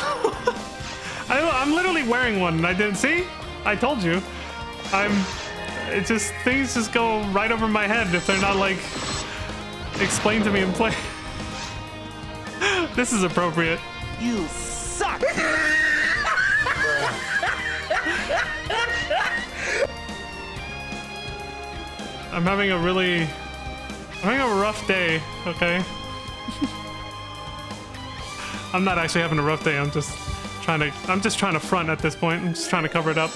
I'm literally wearing one and I didn't see? I told you. It just, things just go right over my head if they're not like explained to me in play. This is appropriate. You suck! I'm having a rough day, okay? I'm not actually having a rough day, I'm just trying to front at this point. I'm just trying to cover it up.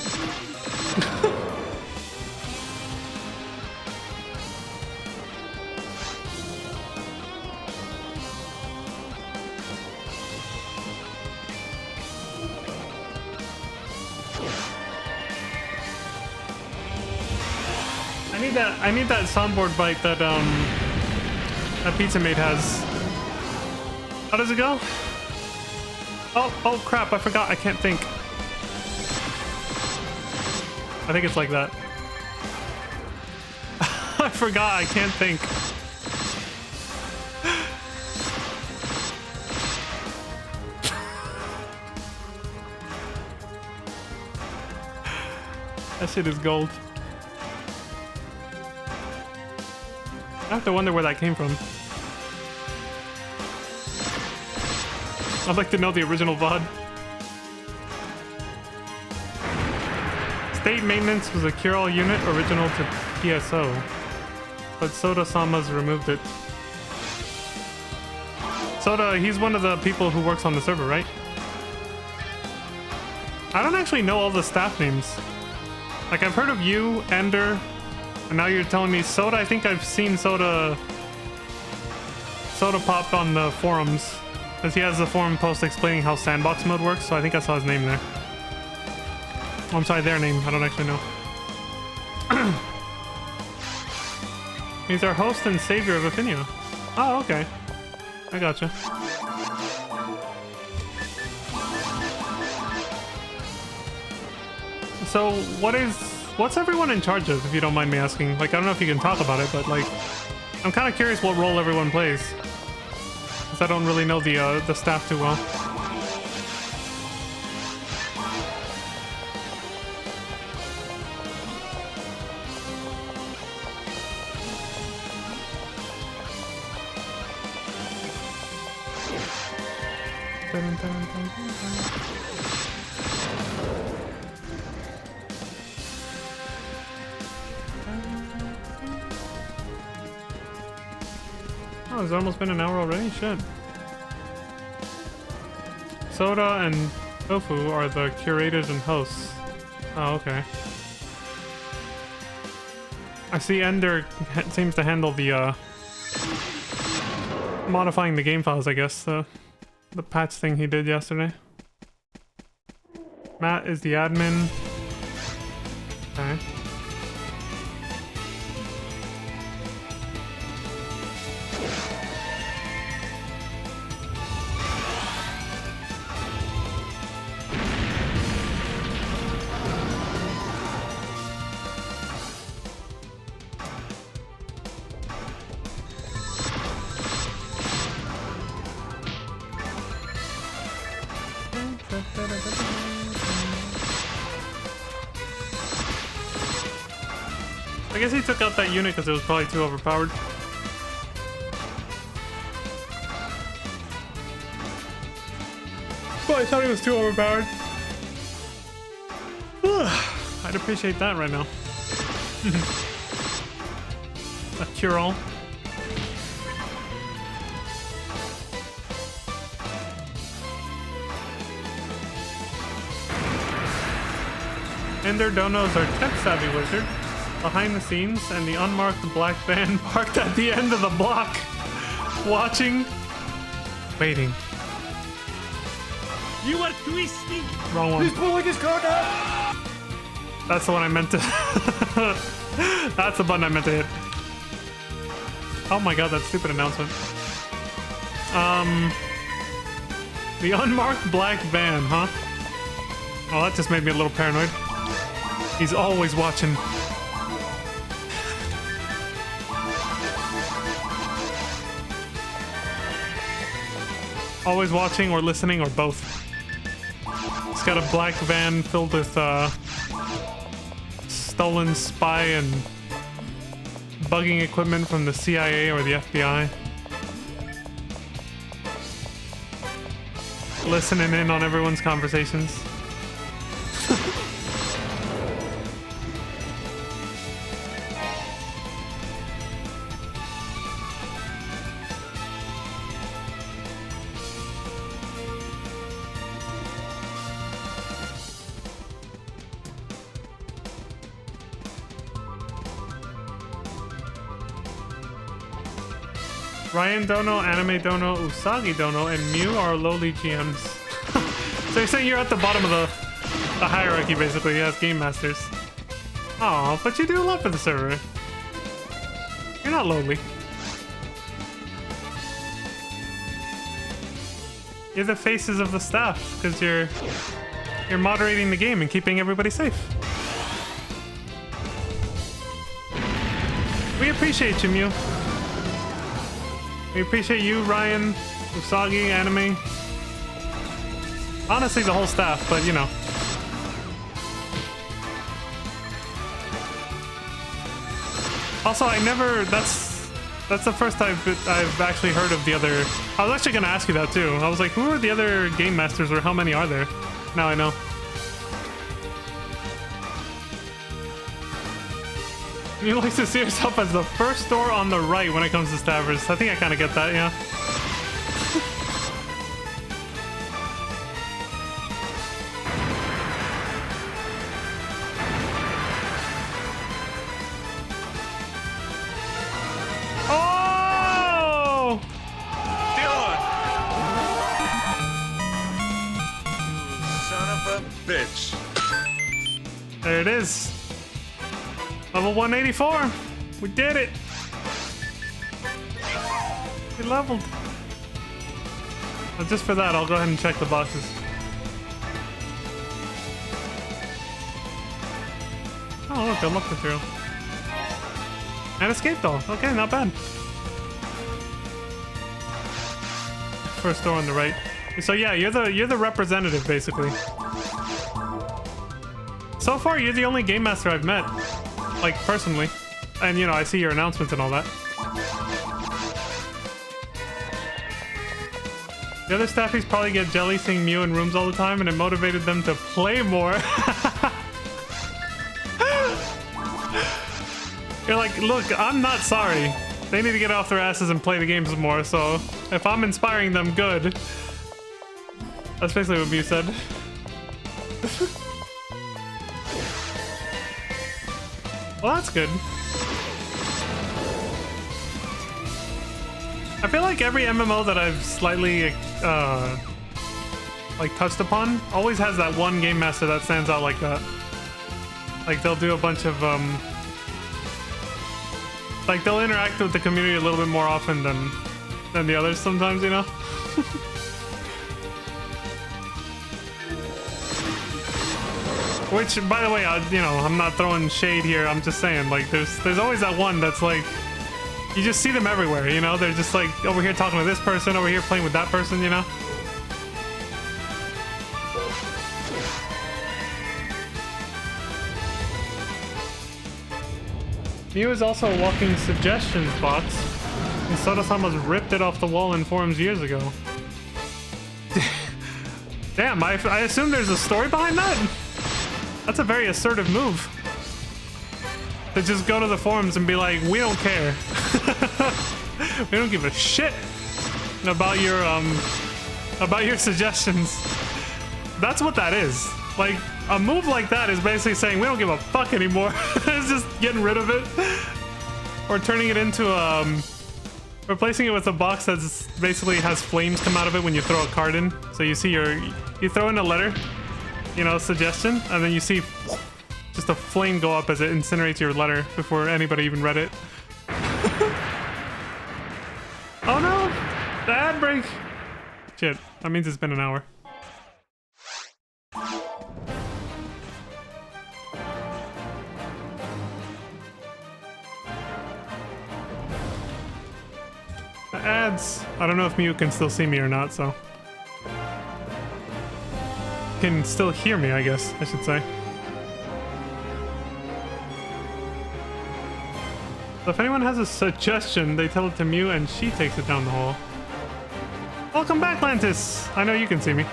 I need that soundboard bite that that Pizza Mate has. How does it go? Oh crap, I forgot. I can't think. I think it's like that. I forgot, I can't think. That shit is gold. I have to wonder where that came from. I'd like to know the original VOD. State Maintenance was a cure-all unit original to PSO, but Soda-sama's removed it. Soda, he's one of the people who works on the server, right? I don't actually know all the staff names. Like, I've heard of you, Ender, and now you're telling me Soda. I think I've seen Soda pop on the forums, because he has a forum post explaining how sandbox mode works, so I think I saw his name there. Oh, I'm sorry, their name. I don't actually know. He's our host and savior of Affinia. Oh, okay. I gotcha. So, what's everyone in charge of, if you don't mind me asking? Like, I don't know if you can talk about it, but, like, I'm kind of curious what role everyone plays. Because I don't really know the staff too well. Oh, it's almost been an hour already? Shit. Soda and Tofu are the curators and hosts. Oh, okay. I see Ender seems to handle the, modifying the game files, I guess. The patch thing he did yesterday. Matt is the admin. Okay. I guess he took out that unit because it was probably too overpowered. Well, I thought he was too overpowered. I'd appreciate that right now. A cure-all. Ender Dono's our tech-savvy wizard. Behind the scenes, and the unmarked black van parked at the end of the block. Watching. Waiting. You are twisting. Wrong one. He's pulling his car down. That's the one I meant to... That's the button I meant to hit. Oh my god, that stupid announcement. The unmarked black van, huh? Oh, that just made me a little paranoid. He's always watching. Always watching or listening or both. It's got a black van filled with stolen spy and bugging equipment from the CIA or the FBI. Listening in on everyone's conversations. Ryan Dono, Anime Dono, Usagi Dono, and Mew are lowly GMs. So you're saying you're at the bottom of the hierarchy, basically, as game masters. Oh, but you do a lot for the server. You're not lowly. You're the faces of the staff, because you're moderating the game and keeping everybody safe. We appreciate you, Mew. We appreciate you, Ryan, Usagi, Anime. Honestly, the whole staff, but you know. Also, I never... That's the first time I've actually heard of the other... I was actually going to ask you that, too. I was like, who are the other game masters, or how many are there? Now I know. You like to see yourself as the first store on the right when it comes to staffers. I think I kind of get that, yeah. Oh! Dylan! You son of a bitch. There it is. Level 184. We did it. We leveled. But just for that, I'll go ahead and check the boxes. Oh, look, unlocked material. And escape doll. Okay, not bad. First door on the right. So yeah, you're the representative, basically. So far, you're the only game master I've met. Like, personally. And, you know, I see your announcements and all that. The other staffies probably get jelly seeing Mew in rooms all the time, and it motivated them to play more. You're like, look, I'm not sorry. They need to get off their asses and play the games more, so if I'm inspiring them, good. That's basically what Mew said. Well, that's good. I feel like every MMO that I've slightly, like, touched upon always has that one game master that stands out like that. Like, they'll do a bunch of, like, they'll interact with the community a little bit more often than the others sometimes, you know? Which, by the way, you know, I'm not throwing shade here. I'm just saying, like, there's always that one that's like, you just see them everywhere, you know? They're just like over here talking to this person, over here playing with that person, you know? Mew is also a walking suggestions box, and Soda-sama's ripped it off the wall in forums years ago. Damn, I assume there's a story behind that? That's a very assertive move. To just go to the forums and be like, we don't care. We don't give a shit about your suggestions. That's what that is. Like, a move like that is basically saying we don't give a fuck anymore. It's just getting rid of it. Or turning it into replacing it with a box that's basically has flames come out of it when you throw a card in. So you see you throw in a letter, you know, suggestion, and then you see just a flame go up as it incinerates your letter before anybody even read it. Oh no! The ad break! Shit, that means it's been an hour. The ads. I don't know if Mew can still see me or not, so. Can still hear me, I guess, I should say. So if anyone has a suggestion, they tell it to Mew and she takes it down the hall. Welcome back, Lantis! I know you can see me.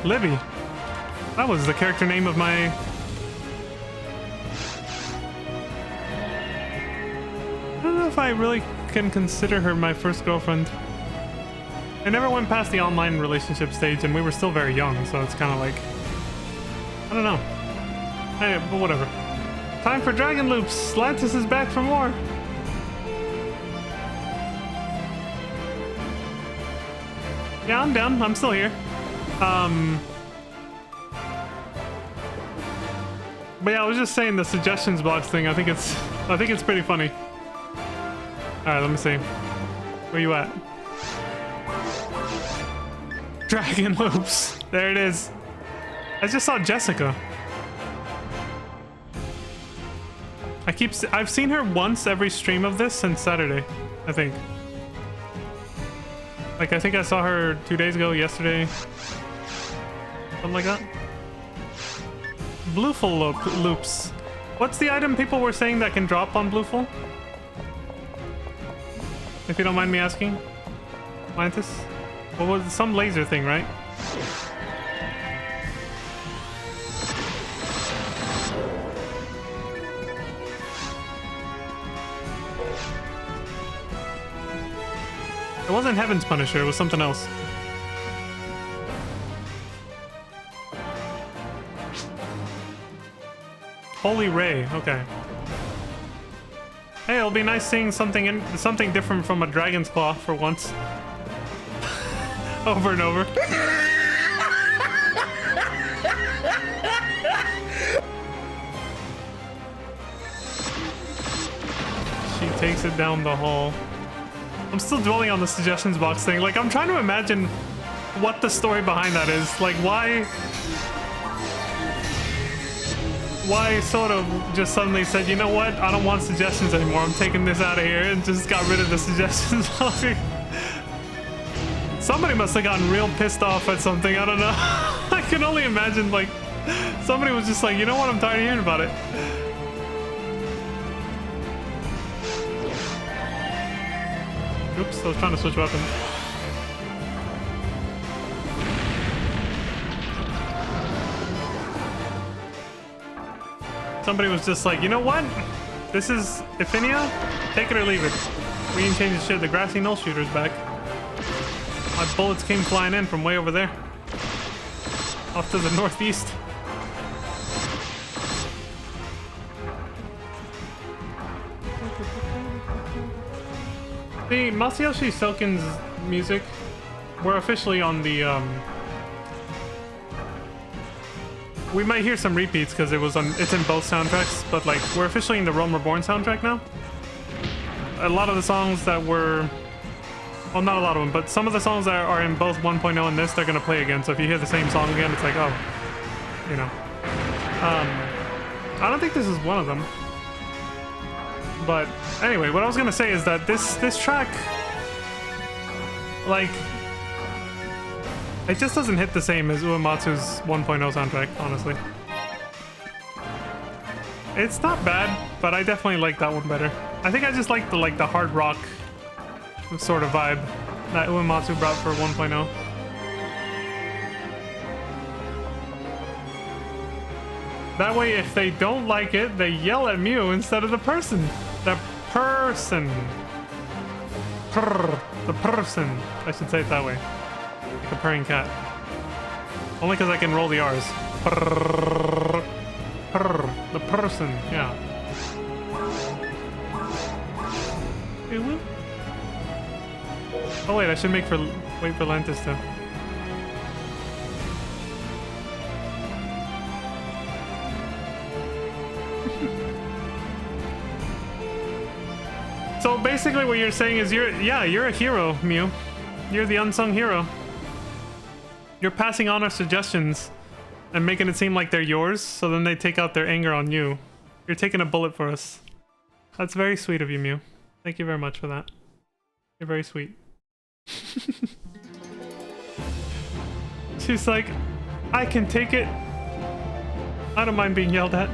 Libby. That was the character name of my... I don't know if I really can consider her my first girlfriend. I never went past the online relationship stage and we were still very young, so it's kind of like... I don't know. Hey, but whatever. Time for Dragon Loops! Lantis is back for more! Yeah, I'm down. I'm still here. But yeah, I was just saying the suggestions box thing. I think it's pretty funny. Alright, let me see. Where you at? Dragon Loops! There it is. I just saw Jessica. I've seen her once every stream of this since Saturday, I think. Like, I think I saw her 2 days ago, yesterday. Something like that. Blueful loops. What's the item people were saying that can drop on Blueful? If you don't mind me asking. Mantis? What was some laser thing, right? It wasn't Heaven's Punisher, it was something else. Holy Ray, okay. Hey, it'll be nice seeing something different from a Dragon's Claw for once. Over and over. She takes it down the hall. I'm still dwelling on the suggestions box thing. Like, I'm trying to imagine what the story behind that is. Like, why sort of just suddenly said, you know what? I don't want suggestions anymore. I'm taking this out of here, and just got rid of the suggestions box. Somebody must have gotten real pissed off at something. I don't know. I can only imagine, like, somebody was just like, you know what? I'm tired of hearing about it. Oops, I was trying to switch weapons. Somebody was just like, you know what? This is Ephinia? Take it or leave it. We didn't change the shit. The grassy null shooter's back. My bullets came flying in from way over there. Off to the northeast. The Masayoshi Soken's music, we're officially on the, we might hear some repeats because it's in both soundtracks, but like, we're officially in the Realm Reborn soundtrack now. A lot of the songs that were, well, not a lot of them, but some of the songs that are in both 1.0 and this, they're gonna play again, so if you hear the same song again, it's like, oh, you know. I don't think this is one of them. But anyway, what I was gonna say is that this track, like, it just doesn't hit the same as Uematsu's 1.0 soundtrack, honestly. It's not bad, but I definitely like that one better. I think I just like the hard rock sort of vibe that Uematsu brought for 1.0. That way, if they don't like it, they yell at Mew instead of the person. The person. Purr. The person. I should say it that way. Like a purring cat. Only because I can roll the R's. Purr. Purr. The person. Yeah. Oh wait, I should wait for Lantis to. So basically what you're saying is you're a hero, Mew. You're the unsung hero. You're passing on our suggestions and making it seem like they're yours, so then they take out their anger on you. You're taking a bullet for us. That's very sweet of you, Mew. Thank you very much for that. You're very sweet. She's like, I can take it. I don't mind being yelled at.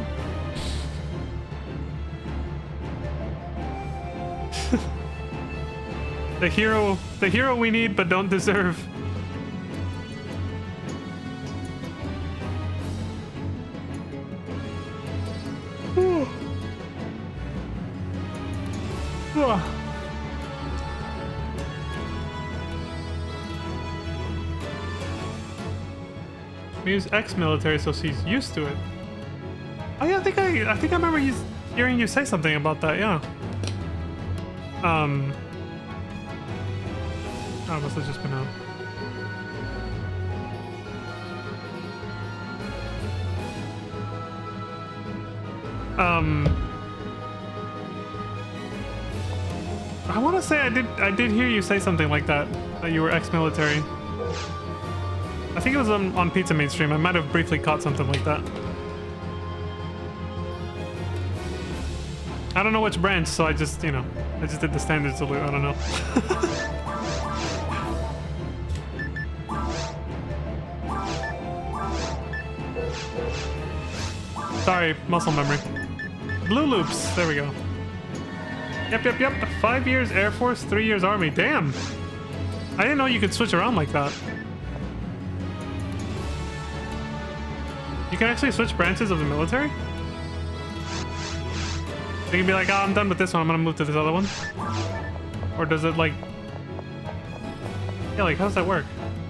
The hero we need but don't deserve. Mew's ex-military, so she's used to it. Oh yeah, I think I remember hearing you say something about that. Yeah. Oh, must have just been out. I want to say I did hear you say something like that you were ex-military. I think it was on Pizza Mainstream. I might have briefly caught something like that. I don't know which branch, so I just did the standard salute. I don't know. Sorry, muscle memory. Blue loops. There we go. Yep. 5 years Air Force, 3 years Army. Damn. I didn't know you could switch around like that. You can actually switch branches of the military? You can be like, oh, I'm done with this one. I'm gonna move to this other one. Or does it like... Yeah, like, how does that work?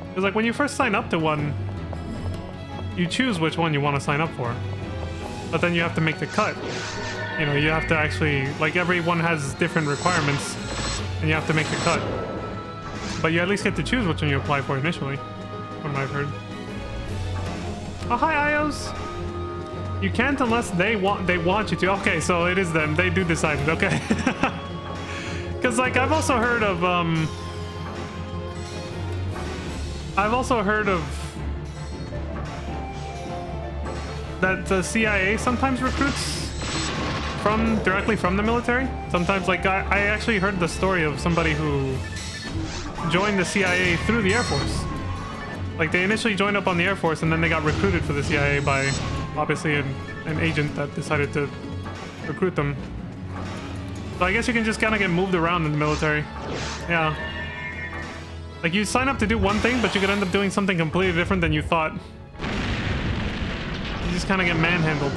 Because like when you first sign up to one, you choose which one you want to sign up for. But then you have to make the cut. You know, you have to actually... Like, everyone has different requirements, and you have to make the cut. But you at least get to choose which one you apply for initially, from what I've heard. Oh, hi, Ios! You can't unless they want you to. Okay, so it is them. They do decide it. Okay. Because, like, I've also heard of that the CIA sometimes recruits directly from the military. Sometimes, like, I actually heard the story of somebody who joined the CIA through the Air Force. Like, they initially joined up on the Air Force, and then they got recruited for the CIA by, obviously, an agent that decided to recruit them. So I guess you can just kind of get moved around in the military. Yeah. Like, you sign up to do one thing, but you could end up doing something completely different than you thought. You just kind of get manhandled.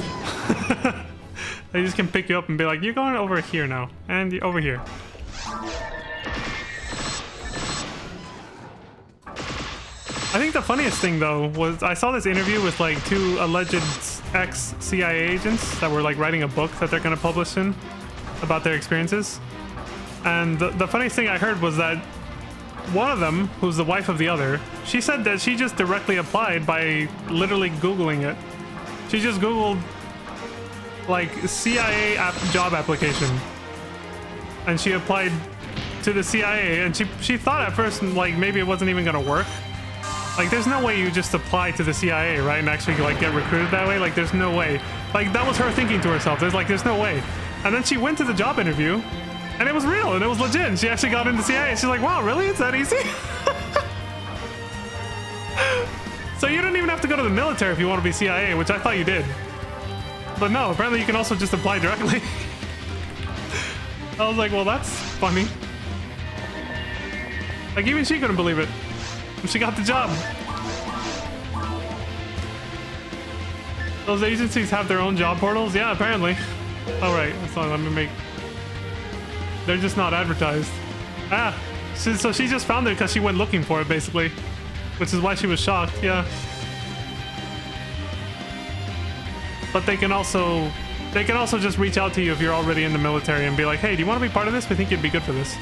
They just can pick you up and be like, you're going over here now, and you're over here. I think the funniest thing, though, was I saw this interview with, like, 2 alleged ex-CIA agents that were, like, writing a book that they're going to publish soon about their experiences. And the funniest thing I heard was that one of them, who's the wife of the other, she said that she just directly applied by literally Googling it. She just Googled, like, CIA job application. And she applied to the CIA, and she thought at first, like, maybe it wasn't even going to work. Like, there's no way you just apply to the CIA, right, and actually, like, get recruited that way. Like, there's no way. Like, that was her thinking to herself. There's no way. And then she went to the job interview, and it was real, and it was legit. And she actually got into CIA. She's like, wow, really? It's that easy? So you don't even have to go to the military if you want to be CIA, which I thought you did. But no, apparently you can also just apply directly. I was like, well, that's funny. Like, even she couldn't believe it. She got the job. Those agencies have their own job portals? Yeah, apparently. All right, so let me make... They're just not advertised. Ah, so she just found it because she went looking for it, basically. Which is why she was shocked, yeah. But they can also just reach out to you if you're already in the military and be like, hey, do you want to be part of this? We think you'd be good for this.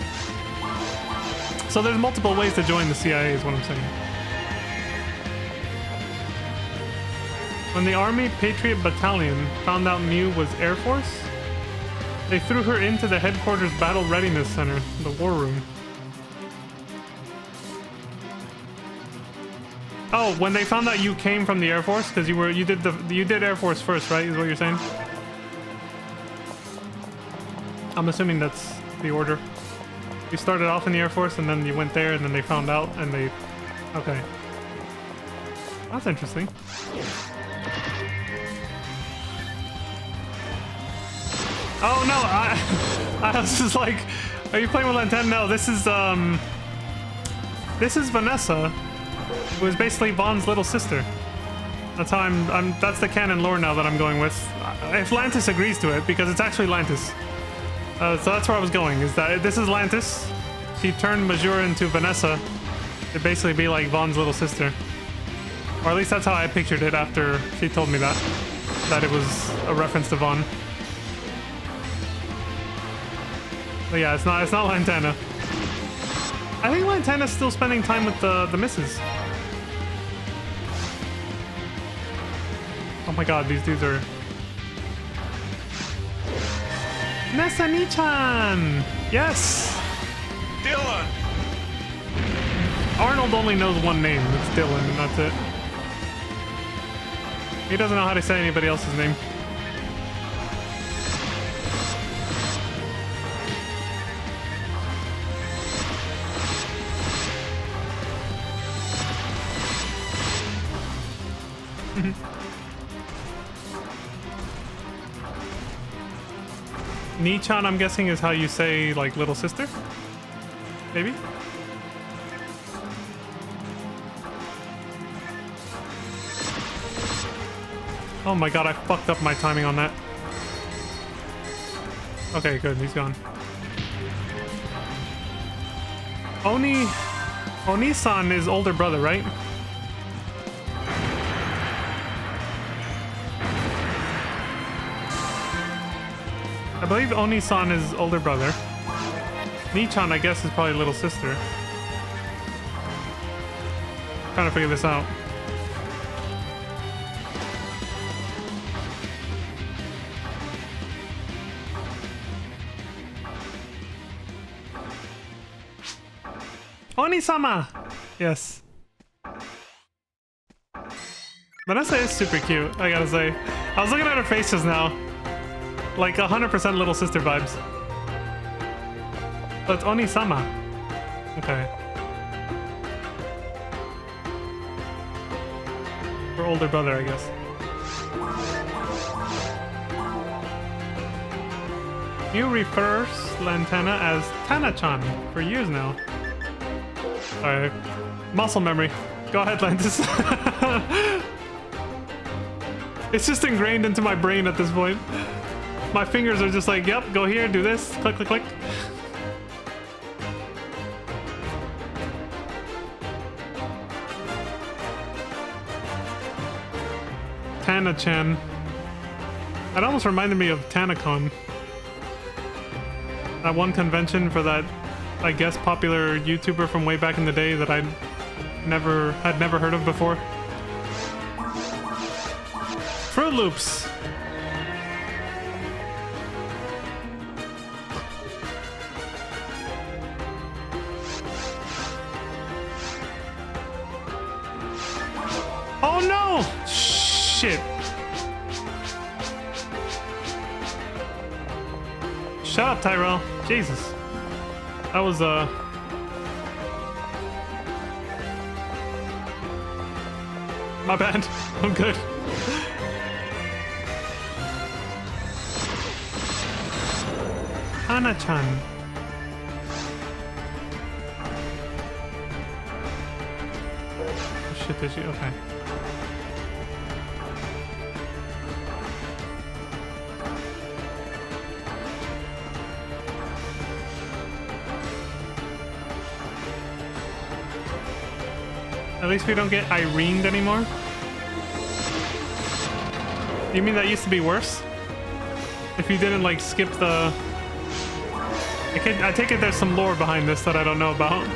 So there's multiple ways to join the CIA is what I'm saying. When the Army Patriot Battalion found out Mew was Air Force, they threw her into the headquarters Battle Readiness Center, the war room. Oh, when they found out you came from the Air Force, because you did Air Force first, right? Is what you're saying? I'm assuming that's the order. You started off in the Air Force, and then you went there, and then they found out, and they... Okay. That's interesting. Oh, no, I was just like, are you playing with Lantana? No, this is Vanessa, who is basically Vaughn's little sister. That's how that's the canon lore now that I'm going with. If Lantis agrees to it, because it's actually Lantis. So that's where I was going, is that this is Lantis. She turned Majora into Vanessa to basically be like Vaughn's little sister. Or at least that's how I pictured it after she told me that it was a reference to Vaughn. But yeah, it's not Lantana. I think Lantana's still spending time with the missus. Oh my god, these dudes are... Nesani-chan! Yes! Dylan! Arnold only knows one name. It's Dylan, and that's it. He doesn't know how to say anybody else's name. Ni-chan, I'm guessing, is how you say, like, little sister? Maybe? Oh my god, I fucked up my timing on that. Okay, good, he's gone. Oni-san is older brother, right? I believe Oni-san is older brother. Ni-chan, I guess, is probably little sister. Trying to figure this out. Oni-sama! Yes. Vanessa is super cute, I gotta say. I was looking at her face just now. Like 100% little sister vibes. But it's Oni-sama. Okay. Her older brother, I guess. You refers Lantana as Tana-chan for years now. Alright. Muscle memory. Go ahead, Lantis. It's just ingrained into my brain at this point. My fingers are just like, yep, go here, do this, click, click, click. Tana-chan. That almost reminded me of TanaCon. That one convention for that, I guess, popular YouTuber from way back in the day that I had never heard of before. Fruit Loops. Oh no! Shit. Shut up, Tyrell. Jesus. That was, my bad. I'm good. Hana-chan. Oh shit, did she? Okay. At least we don't get Irened anymore. You mean that used to be worse? If you didn't like skip the... I take it there's some lore behind this that I don't know about.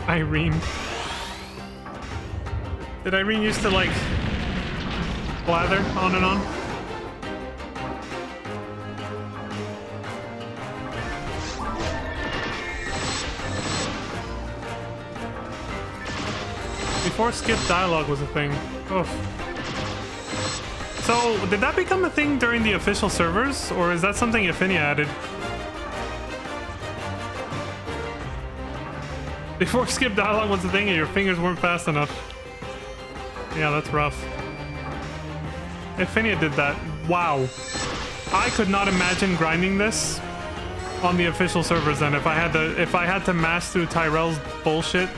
Irene. Did Irene used to like blather on and on? Before skip dialogue was a thing. Oof. So, did that become a thing during the official servers, or is that something Affinia added? Before skip dialogue was a thing and your fingers weren't fast enough. Yeah, that's rough. Affinia did that. Wow. I could not imagine grinding this on the official servers then if I had to mash through Tyrell's bullshit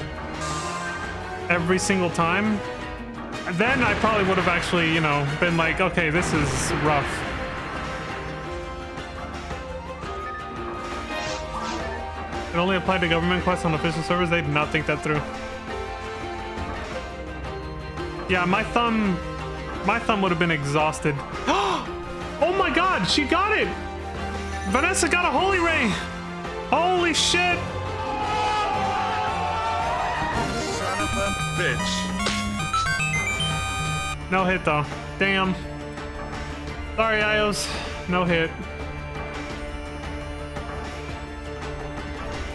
every single time. Then I probably would have actually, you know, been like, okay, this is rough. It only applied to government quests on official servers. They did not think that through. Yeah, my thumb would have been exhausted. Oh my god, she got it! Vanessa got a holy ray! Holy shit! Son of a bitch. No hit though. Damn. Sorry, Ios. No hit.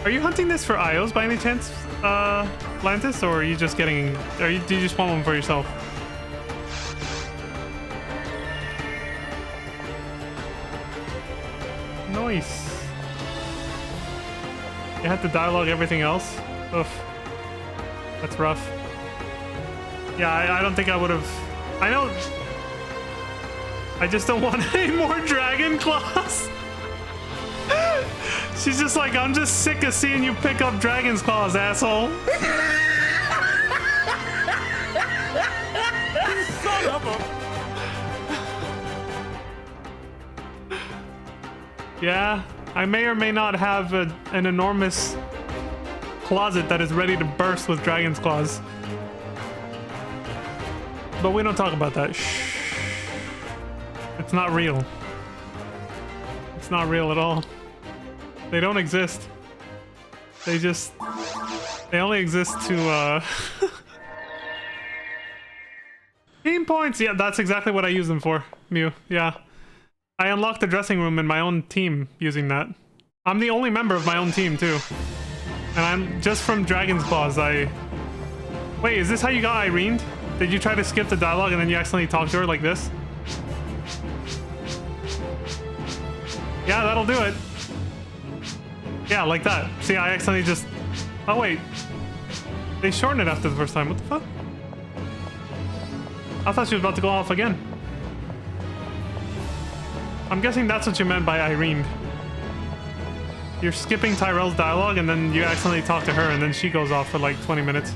Are you hunting this for Ios by any chance, Lantis, or are you just getting... do you just want one for yourself? Nice. You had to dialogue everything else? Oof. That's rough. Yeah, I don't think I would have... I know... I just don't want any more dragon claws. She's just like, I'm just sick of seeing you pick up dragon's claws, asshole. Son of a... Yeah, I may or may not have an enormous closet that is ready to burst with dragon's claws. But we don't talk about that. Shh. It's not real. It's not real at all. They don't exist. They only exist to, team points! Yeah, that's exactly what I use them for, Mew. Yeah. I unlocked the dressing room in my own team using that. I'm the only member of my own team, too. And I'm just from Dragon's Claws, Wait, is this how you got Irene? Did you try to skip the dialogue and then you accidentally talk to her like this? Yeah, that'll do it. Yeah, like that. See, I accidentally just... Oh, wait. They shortened it after the first time. What the fuck? I thought she was about to go off again. I'm guessing that's what you meant by Irene. You're skipping Tyrell's dialogue and then you accidentally talk to her and then she goes off for like 20 minutes.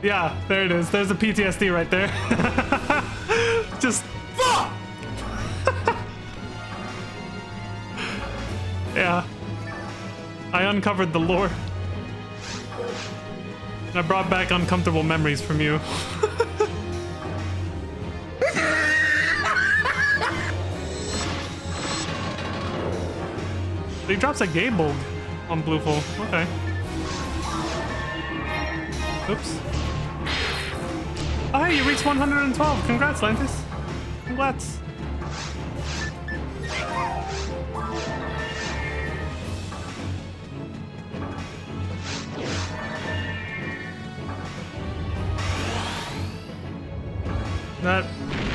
Yeah, there it is. There's the PTSD right there. Just fuck. Yeah. I uncovered the lore. I brought back uncomfortable memories from you. He drops a Gaybold on Blueful. Okay. Oops. Oh, hey, you reached 112. Congrats, Lantis. Congrats. That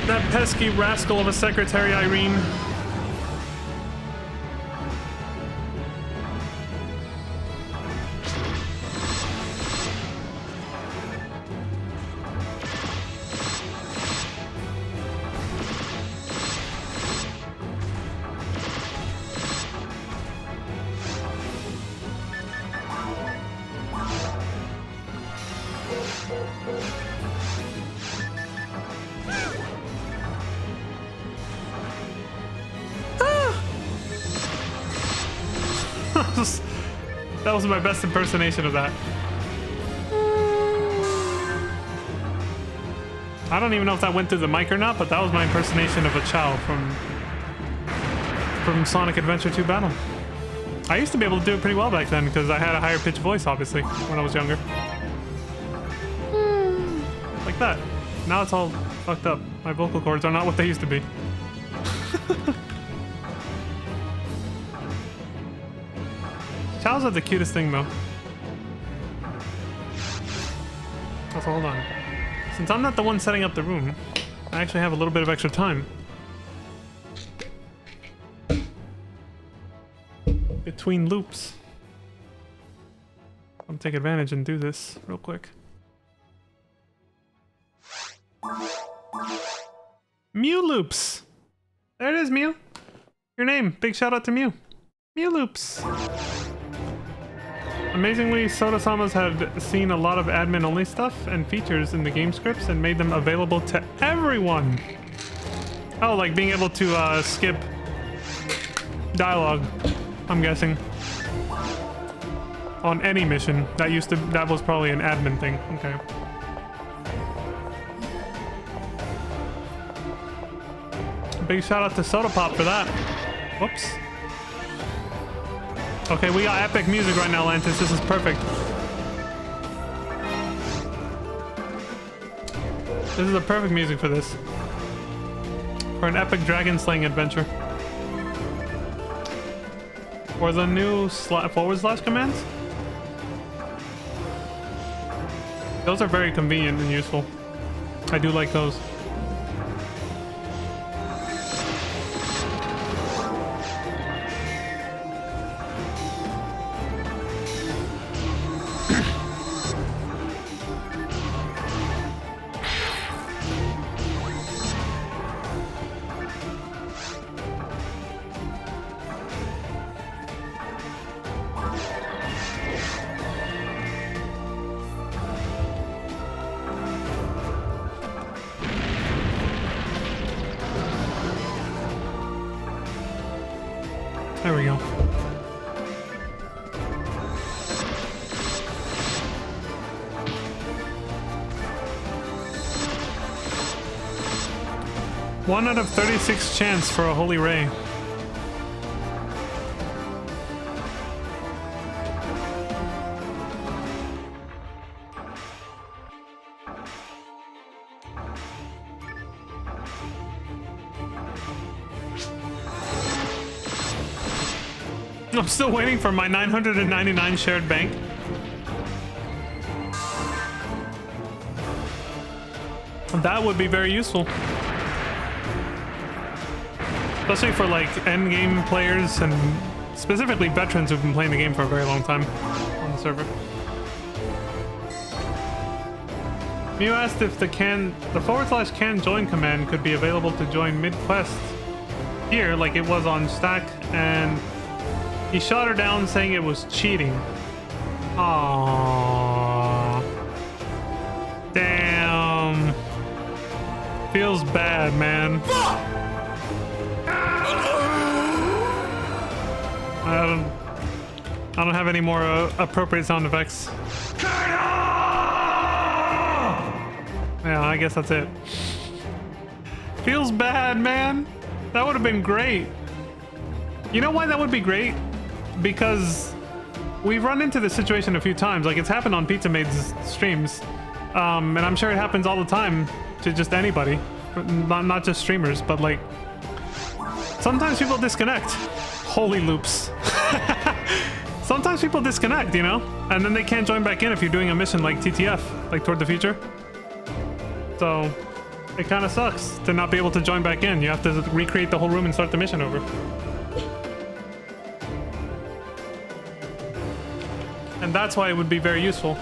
That pesky rascal of a secretary, Irene. That was my best impersonation of that. I don't even know if that went through the mic or not, but that was my impersonation of a Chow from Sonic Adventure 2 Battle. I used to be able to do it pretty well back then because I had a higher pitched voice, obviously, when I was younger. Like that. Now it's all fucked up. My vocal cords are not what they used to be. Chows are the cutest thing, though. Also, hold on. Since I'm not the one setting up the room, I actually have a little bit of extra time. Between loops. I'm gonna take advantage and do this real quick. Mew Loops! There it is, Mew. Your name. Big shout out to Mew. Mew Loops. Amazingly, Soda-Sama's had seen a lot of admin-only stuff and features in the game scripts and made them available to everyone. Oh, like being able to skip dialogue, I'm guessing. On any mission. That was probably an admin thing. Okay. Big shout out to Soda Pop for that. Whoops. Okay, we got epic music right now, Lantis. This is perfect. This is the perfect music for this. For an epic dragon slaying adventure. For the new forward / commands. Those are very convenient and useful. I do like those. There we go. One out of 36 chance for a Holy Ray. I'm still waiting for my 999 shared bank. That would be very useful. Especially for like endgame players and specifically veterans who've been playing the game for a very long time on the server. Mew asked if the /can join command could be available to join mid-quest here like it was on Stack, and he shot her down saying it was cheating. Aww. Damn. Feels bad, man. I don't have any more appropriate sound effects. Yeah, I guess that's it. Feels bad, man. That would have been great. You know why that would be great? Because we've run into this situation a few times. Like, it's happened on Pizza Maid's streams. And I'm sure it happens all the time to just anybody. Not just streamers, but like... sometimes people disconnect. Holy loops. Sometimes people disconnect, you know? And then they can't join back in if you're doing a mission like TTF, like Toward the Future. So, It kind of sucks to not be able to join back in. You have to recreate the whole room and start the mission over. And that's why it would be very useful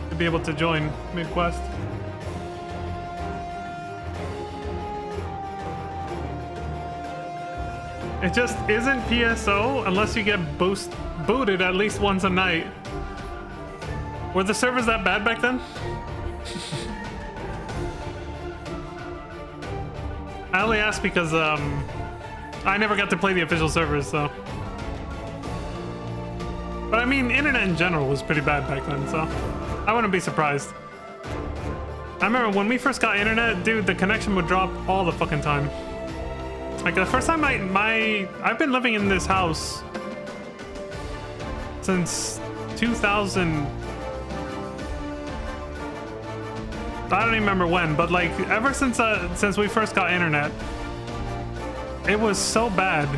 to be able to join mid-quest. It just isn't PSO unless you get booted at least once a night. Were the servers that bad back then? I only asked because I never got to play the official servers, so. But I mean, internet in general was pretty bad back then, so I wouldn't be surprised. I remember when we first got internet, dude, the connection would drop all the fucking time. Like the first time I've been living in this house since 2000. I don't even remember when, but like ever since we first got internet, it was so bad.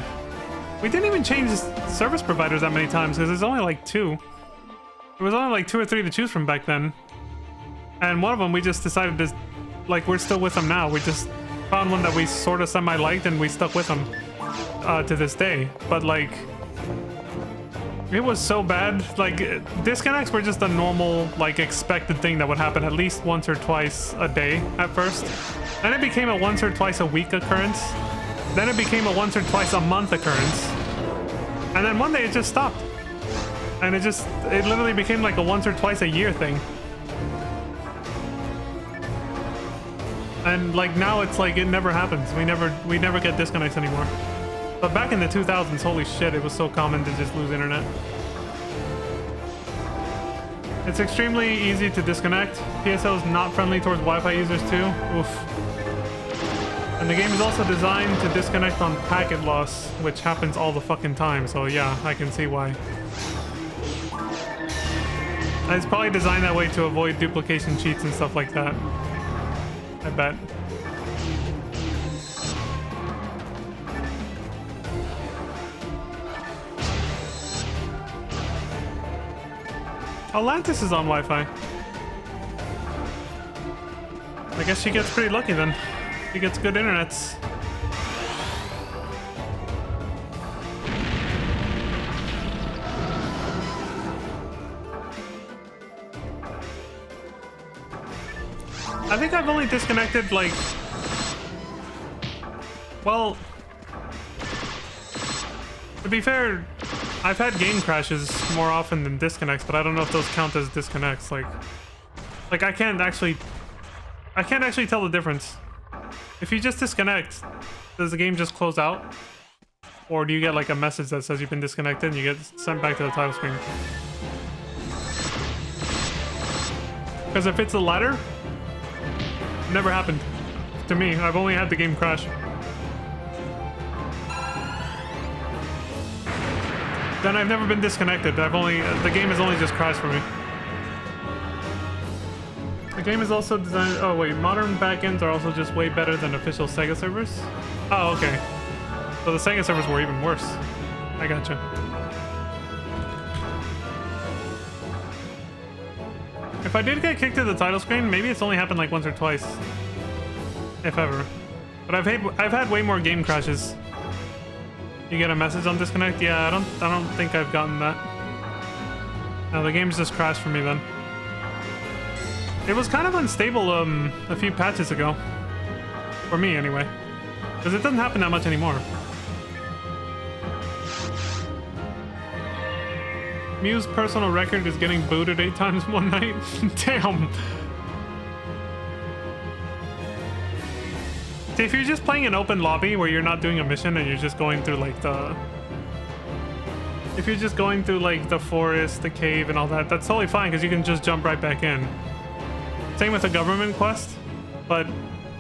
We didn't even change service providers that many times because there's only like 2. There was only like 2 or 3 to choose from back then, and one of them we just decided to, like, we're still with them now. We just found one that we sort of semi-liked and we stuck with them to this day. But like, it was so bad. Like, disconnects were just a normal, like, expected thing that would happen at least once or twice a day at first. Then it became a once or twice a week occurrence. Then it became a once or twice a month occurrence. And then one day it just stopped. And it literally became like a once or twice a year thing. And like now it's like it never happens. We never get disconnects anymore. But back in the 2000s, holy shit, it was so common to just lose internet. It's extremely easy to disconnect. PSO is not friendly towards Wi-Fi users too. Oof. And the game is also designed to disconnect on packet loss, which happens all the fucking time. So yeah, I can see why. And it's probably designed that way to avoid duplication cheats and stuff like that. I bet. Atlantis is on Wi-Fi. I guess she gets pretty lucky then. She gets good internets. I think I've only disconnected like, well, to be fair, I've had game crashes more often than disconnects, but I don't know if those count as disconnects. Like I can't actually tell the difference. If you just disconnect, does the game just close out? Or do you get like a message that says you've been disconnected and you get sent back to the title screen? Because if it's the latter, never happened to me. I've only had the game crash. Then I've never been disconnected. The game has only just crashed for me. The game is also designed... Oh wait, modern backends are also just way better than official Sega servers? Oh, okay. So the Sega servers were even worse. I gotcha. If I did get kicked to the title screen, maybe it's only happened like once or twice. If ever. But I've had way more game crashes. You get a message on disconnect? Yeah, I don't think I've gotten that. No, the game's just crashed for me then. It was kind of unstable a few patches ago. For me anyway. Because it doesn't happen that much anymore. Mew's personal record is getting booted 8 times one night. Damn. See, if you're just playing an open lobby where you're not doing a mission and you're just going through like if you're just going through like the forest, the cave and all that, that's totally fine because you can just jump right back in. Same with a government quest, but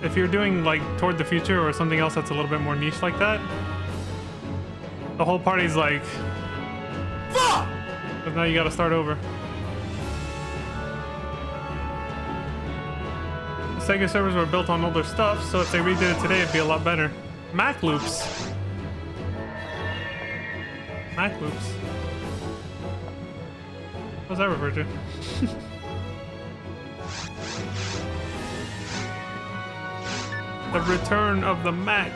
if you're doing like Toward the Future or something else that's a little bit more niche like that, the whole party's like, fuck! But now you gotta start over. The Sega servers were built on older stuff, so if they redid it today, it'd be a lot better. Mac loops. Mac loops. What does that refer to? The return of the Mac.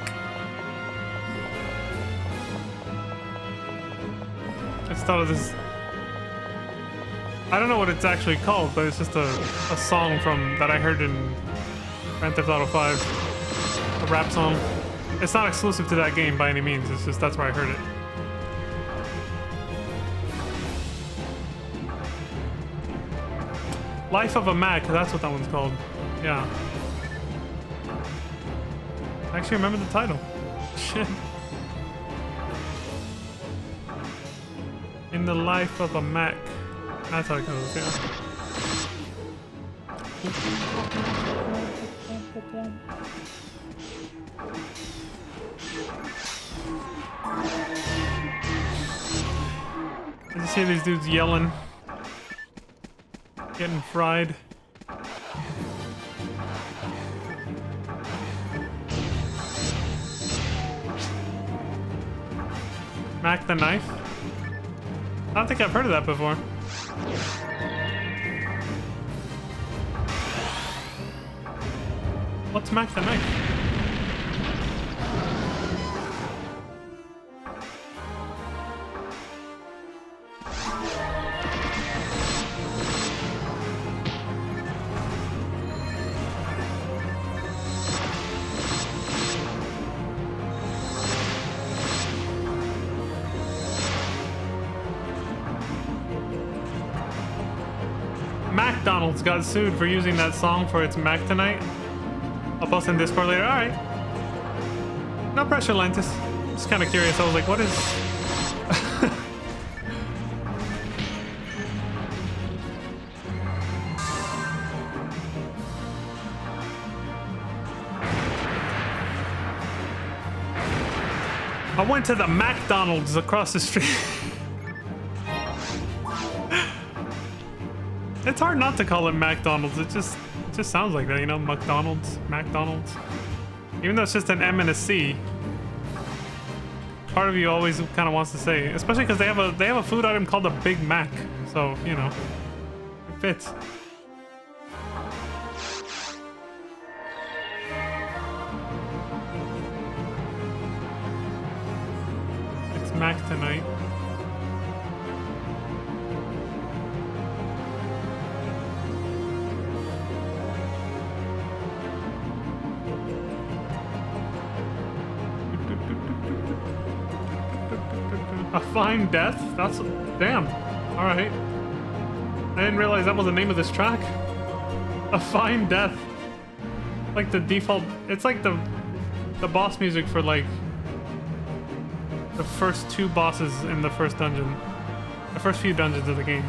I just thought of this. I don't know what it's actually called, but it's just a song from that I heard in Grand Theft Auto 5. A rap song. It's not exclusive to that game by any means. It's just that's where I heard it. Life of a Mac, that's what that one's called. Yeah. I actually remember the title. Shit. In the life of a Mac. That's how it goes, yeah. I just hear these dudes yelling. Getting fried. Mac the Knife? I don't think I've heard of that before. What's Mac the Knife? McDonald's got sued for using that song for its Mac Tonight. I'll post in Discord later. Alright. No pressure, Lentis. Just kind of curious. I was like, what is... I went to the McDonald's across the street. It's hard not to call it McDonald's. It just sounds like that, you know, McDonald's. Even though it's just an M and a C. Part of you always kind of wants to say, especially because they have a food item called a Big Mac. So, you know, it fits. It's Mac Tonight. A Fine Death? That's... damn. Alright. I didn't realize that was the name of this track. A Fine Death. Like the default... It's like the boss music for like... the first two bosses in the first dungeon. The first few dungeons of the game.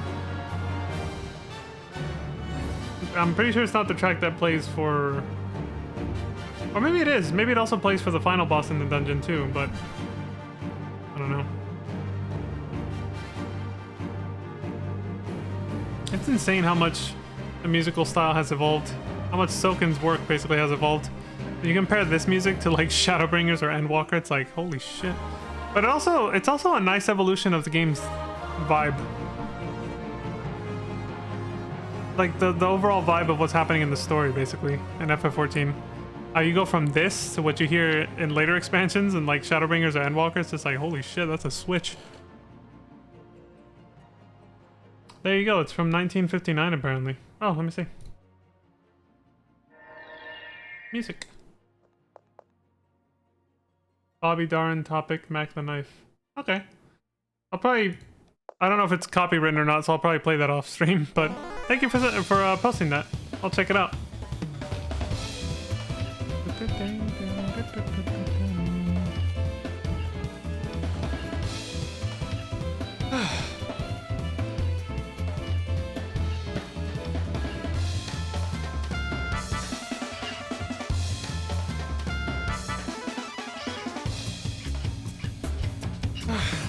I'm pretty sure it's not the track that plays for... Or maybe it is. Maybe it also plays for the final boss in the dungeon too, but... I don't know. It's insane how much the musical style has evolved. How much Soken's work basically has evolved. When you compare this music to like Shadowbringers or Endwalker, it's like, holy shit. But it's also a nice evolution of the game's vibe. Like the overall vibe of what's happening in the story, basically, in FF14. You go from this to what you hear in later expansions and like Shadowbringers or Endwalker, it's just like, holy shit, that's a switch. There you go, it's from 1959 apparently. Oh, let me see. Music. Bobby Darin, topic, Mac the Knife. Okay. I don't know if it's copywritten or not, so I'll probably play that off stream, but thank you for posting that. I'll check it out.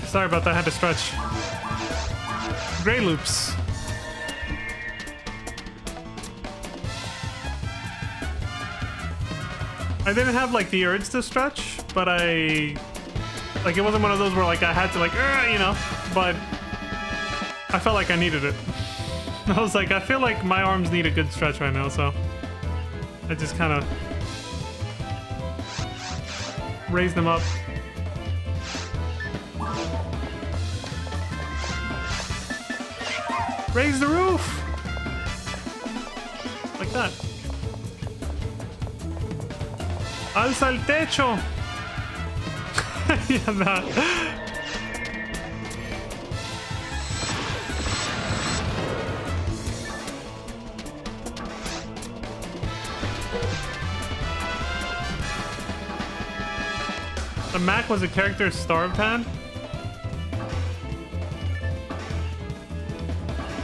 Sorry about that, I had to stretch. Grey loops. I didn't have like the urge to stretch, but it wasn't one of those where like I had to like, you know, but I felt like I needed it. I was like, I feel like my arms need a good stretch right now, so I just kind of raise them up. Raise the roof! Like that. Alza el techo! Yeah, that. The Mac was a character Starved had?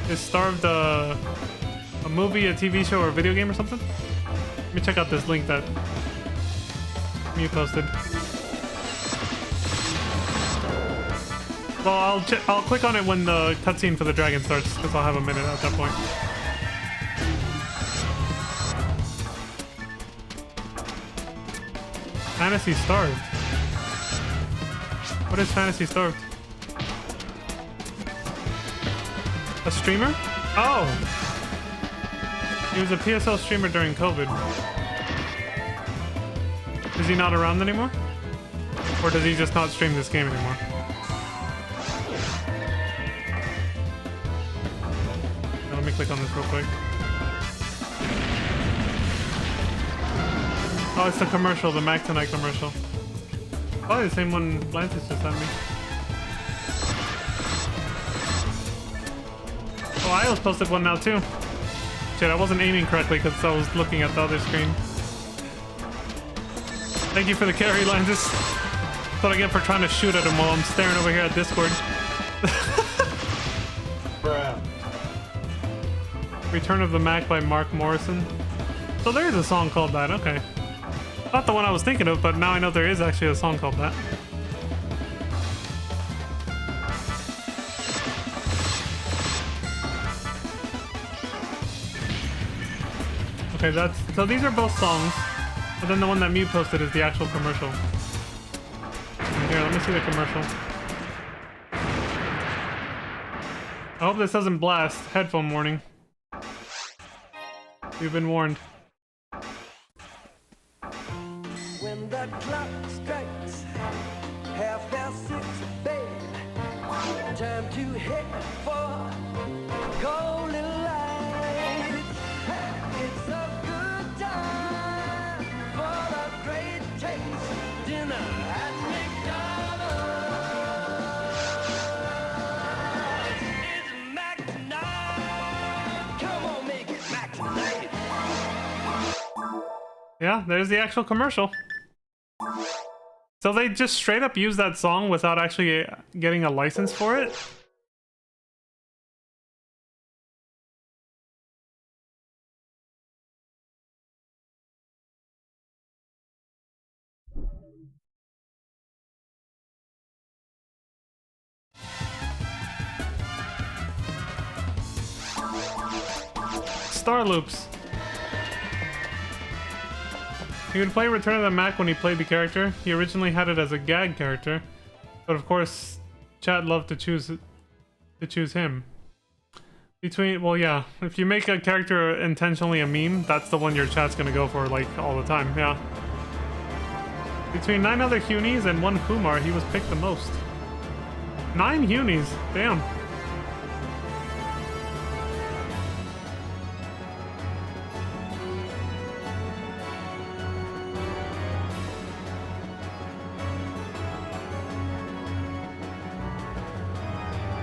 Is Starved a movie, a TV show, or a video game or something? Let me check out this link that you posted. Well, I'll click on it when the cutscene for the dragon starts, because I'll have a minute at that point. Fantasy Starved. What is Fantasy Starved? A streamer? Oh! He was a PSL streamer during COVID. Is he not around anymore? Or does he just not stream this game anymore? Now, let me click on this real quick. Oh, it's the commercial, the Mac Tonight commercial. Probably the same one Lantis just sent me. Oh, I also posted one now too. Shit, I wasn't aiming correctly because I was looking at the other screen. Thank you for the carry, Lantis. That's what I get for trying to shoot at him while I'm staring over here at Discord. Return of the Mac by Mark Morrison. So there is a song called that, okay. Not the one I was thinking of, but now I know there is actually a song called that. Okay, so these are both songs, but then the one that Mew posted is the actual commercial. Here, let me see the commercial. I hope this doesn't blast. Headphone warning. You've been warned. When the clock strikes 6:30, babe, time to head for golden light. It's a good time for a great taste dinner at McDonald's. It's Mac tonight. Come on, make it Mac tonight. Yeah, there's the actual commercial. So they just straight up use that song without actually getting a license for it? Star loops. He would play Return of the Mac when he played the character. He originally had it as a gag character, but of course, chat loved to choose him. Well, yeah, if you make a character intentionally a meme, that's the one your chat's gonna go for like all the time. Yeah. Between 9 other Hunies and 1 Kumar, he was picked the most. 9 Hunies, damn.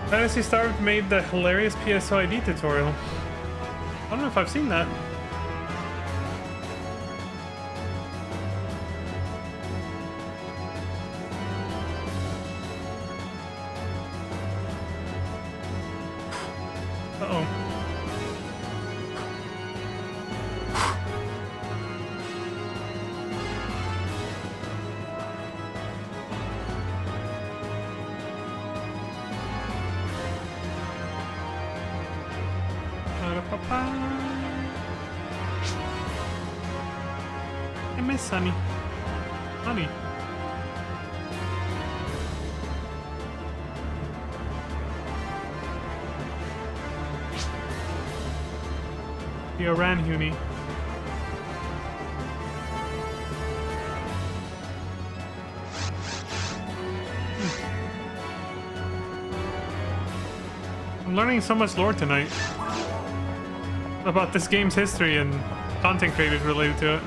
Fantasy Starved made the hilarious PSOID tutorial. I don't know if I've seen that. Uh-oh. I miss Sunny. Honey. The Oran Huni. learning so much lore tonight about this game's history and content creators related to it.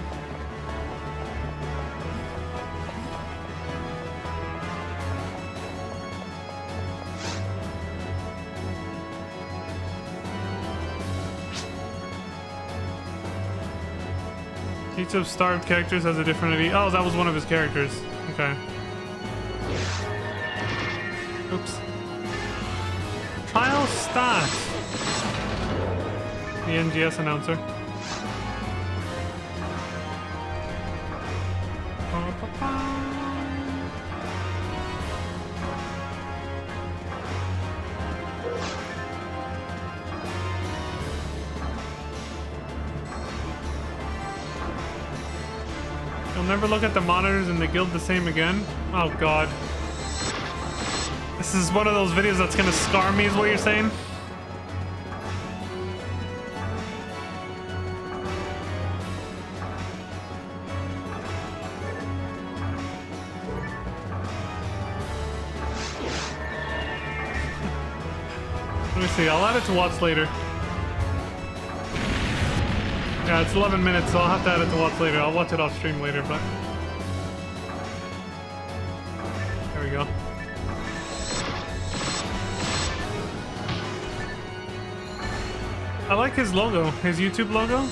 Each of starved characters has a different ID. Oh, that was one of his characters. Okay. Oops. Trial start. The NGS announcer. You'll never look at the monitors in the guild the same again? Oh god. This is one of those videos that's gonna scar me, is what you're saying? Let me see, I'll add it to watch later. Yeah, it's 11 minutes, so I'll have to add it to watch later. I'll watch it off stream later, but... There we go. I like his logo, his YouTube logo.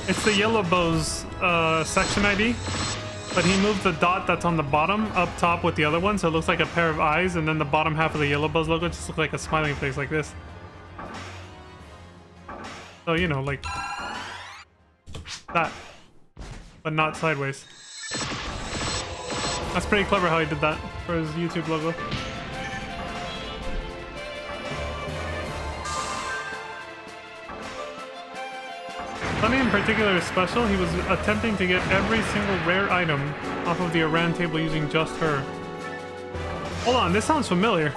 It's the Yellow Bow's section ID, but he moved the dot that's on the bottom up top with the other one, so it looks like a pair of eyes, and then the bottom half of the Yellow Bow's logo just looks like a smiling face like this. So, you know, like that, but not sideways. That's pretty clever how he did that for his YouTube logo. Sunny in particular is special. He was attempting to get every single rare item off of the Iran table using just her. Hold on, this sounds familiar.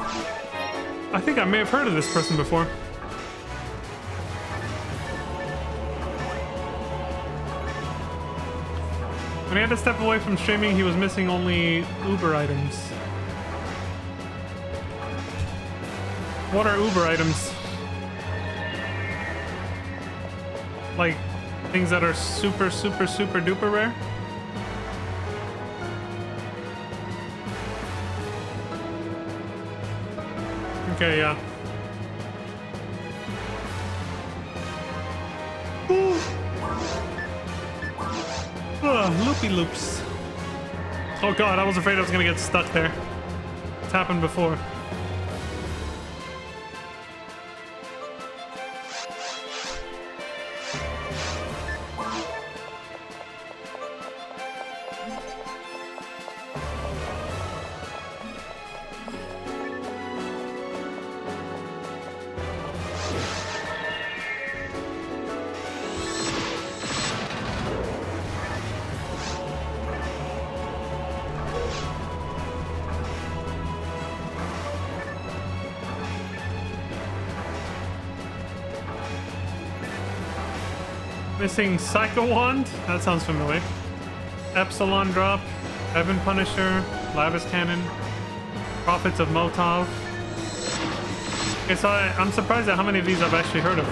I think I may have heard of this person before. When he had to step away from streaming, he was missing only Uber items. What are Uber items? Like, things that are super, super, super duper rare? Okay, yeah. Ooh. Loopy loops. Oh god, I was afraid I was gonna get stuck there. It's happened before. Missing Psycho Wand? That sounds familiar. Epsilon Drop, Evan Punisher, Lavis Cannon, Prophets of Motov. Okay, so I'm surprised at how many of these I've actually heard of.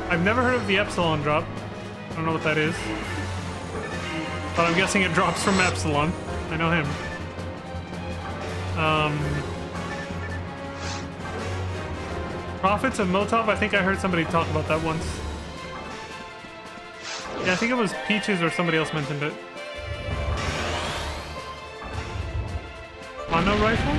I've never heard of the Epsilon Drop. I don't know what that is. But I'm guessing it drops from Epsilon. I know him. Prophets of Motov? I think I heard somebody talk about that once. Yeah, I think it was Peaches or somebody else mentioned it. Mono rifle?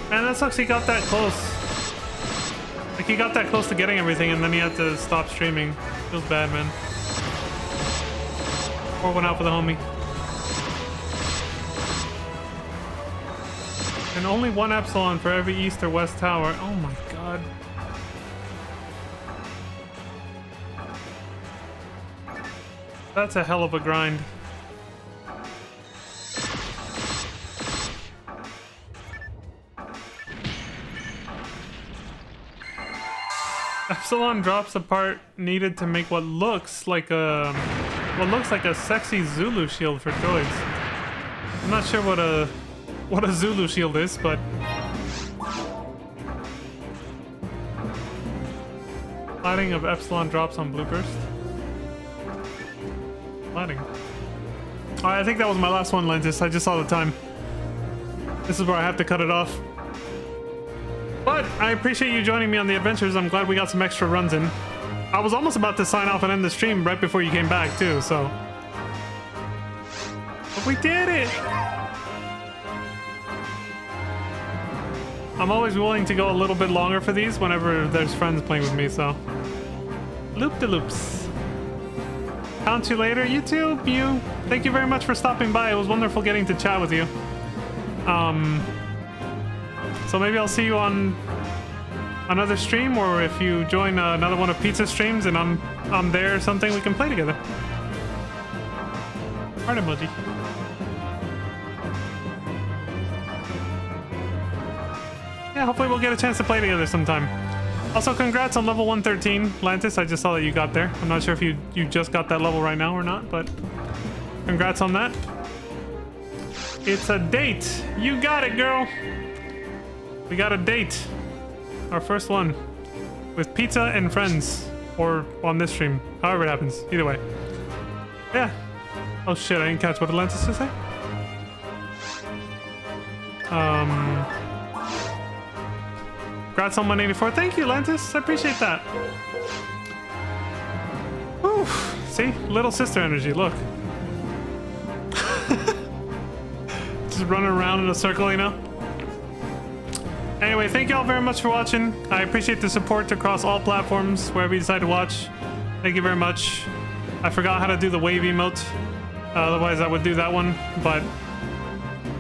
Man, that sucks he got that close. Like, he got that close to getting everything and then he had to stop streaming. Feels bad, man. Pour one out for the homie. And only one Epsilon for every east or west tower. Oh my god. That's a hell of a grind. Epsilon drops the part needed to make what looks like a sexy Zulu shield for droids. I'm not sure what a Zulu shield is, but sliding of Epsilon drops on Blue Burst. Sliding. Oh, I think that was my last one, Lentis. I just saw the time. This is where I have to cut it off. But I appreciate you joining me on the adventures. I'm glad we got some extra runs in. I was almost about to sign off and end the stream right before you came back too, so. But we did it! I'm always willing to go a little bit longer for these whenever there's friends playing with me, so. Loop-de-loops. Count you later. You too, Mew. Thank you very much for stopping by. It was wonderful getting to chat with you. So maybe I'll see you on another stream, or if you join another one of Pizza's streams and I'm there or something, we can play together. Heart emoji. Yeah, hopefully we'll get a chance to play together sometime. Also, congrats on level 113, Lantis. I just saw that you got there. I'm not sure if you just got that level right now or not, but congrats on that. It's a date. You got it, girl. We got a date. Our first one. With pizza and friends. Or on this stream. However it happens. Either way. Yeah. Oh shit, I didn't catch what Atlantis just say. Congrats on 184. Thank you, Atlantis. I appreciate that. Whew. See? Little sister energy. Look. Just running around in a circle, you know? Anyway, thank you all very much for watching. I appreciate the support across all platforms, wherever you decide to watch. Thank you very much. I forgot how to do the wave emote. Otherwise, I would do that one. But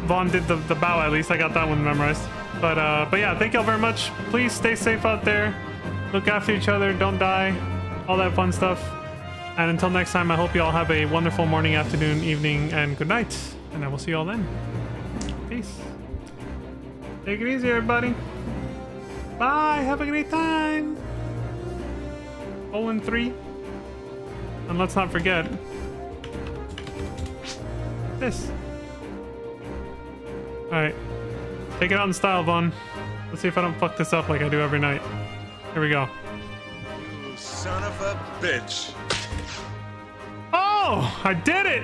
Vaughn did the bow at least. I got that one memorized. But yeah, thank you all very much. Please stay safe out there. Look after each other. Don't die. All that fun stuff. And until next time, I hope you all have a wonderful morning, afternoon, evening, and good night. And I will see you all then. Peace. Take it easy, everybody. Bye. Have a great time. 0-3. And let's not forget this. Alright. Take it out in style, Vaughn. Let's see if I don't fuck this up like I do every night. Here we go. You son of a bitch. Oh! I did it!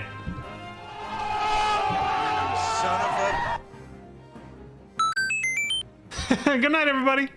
You son of a... Good night, everybody.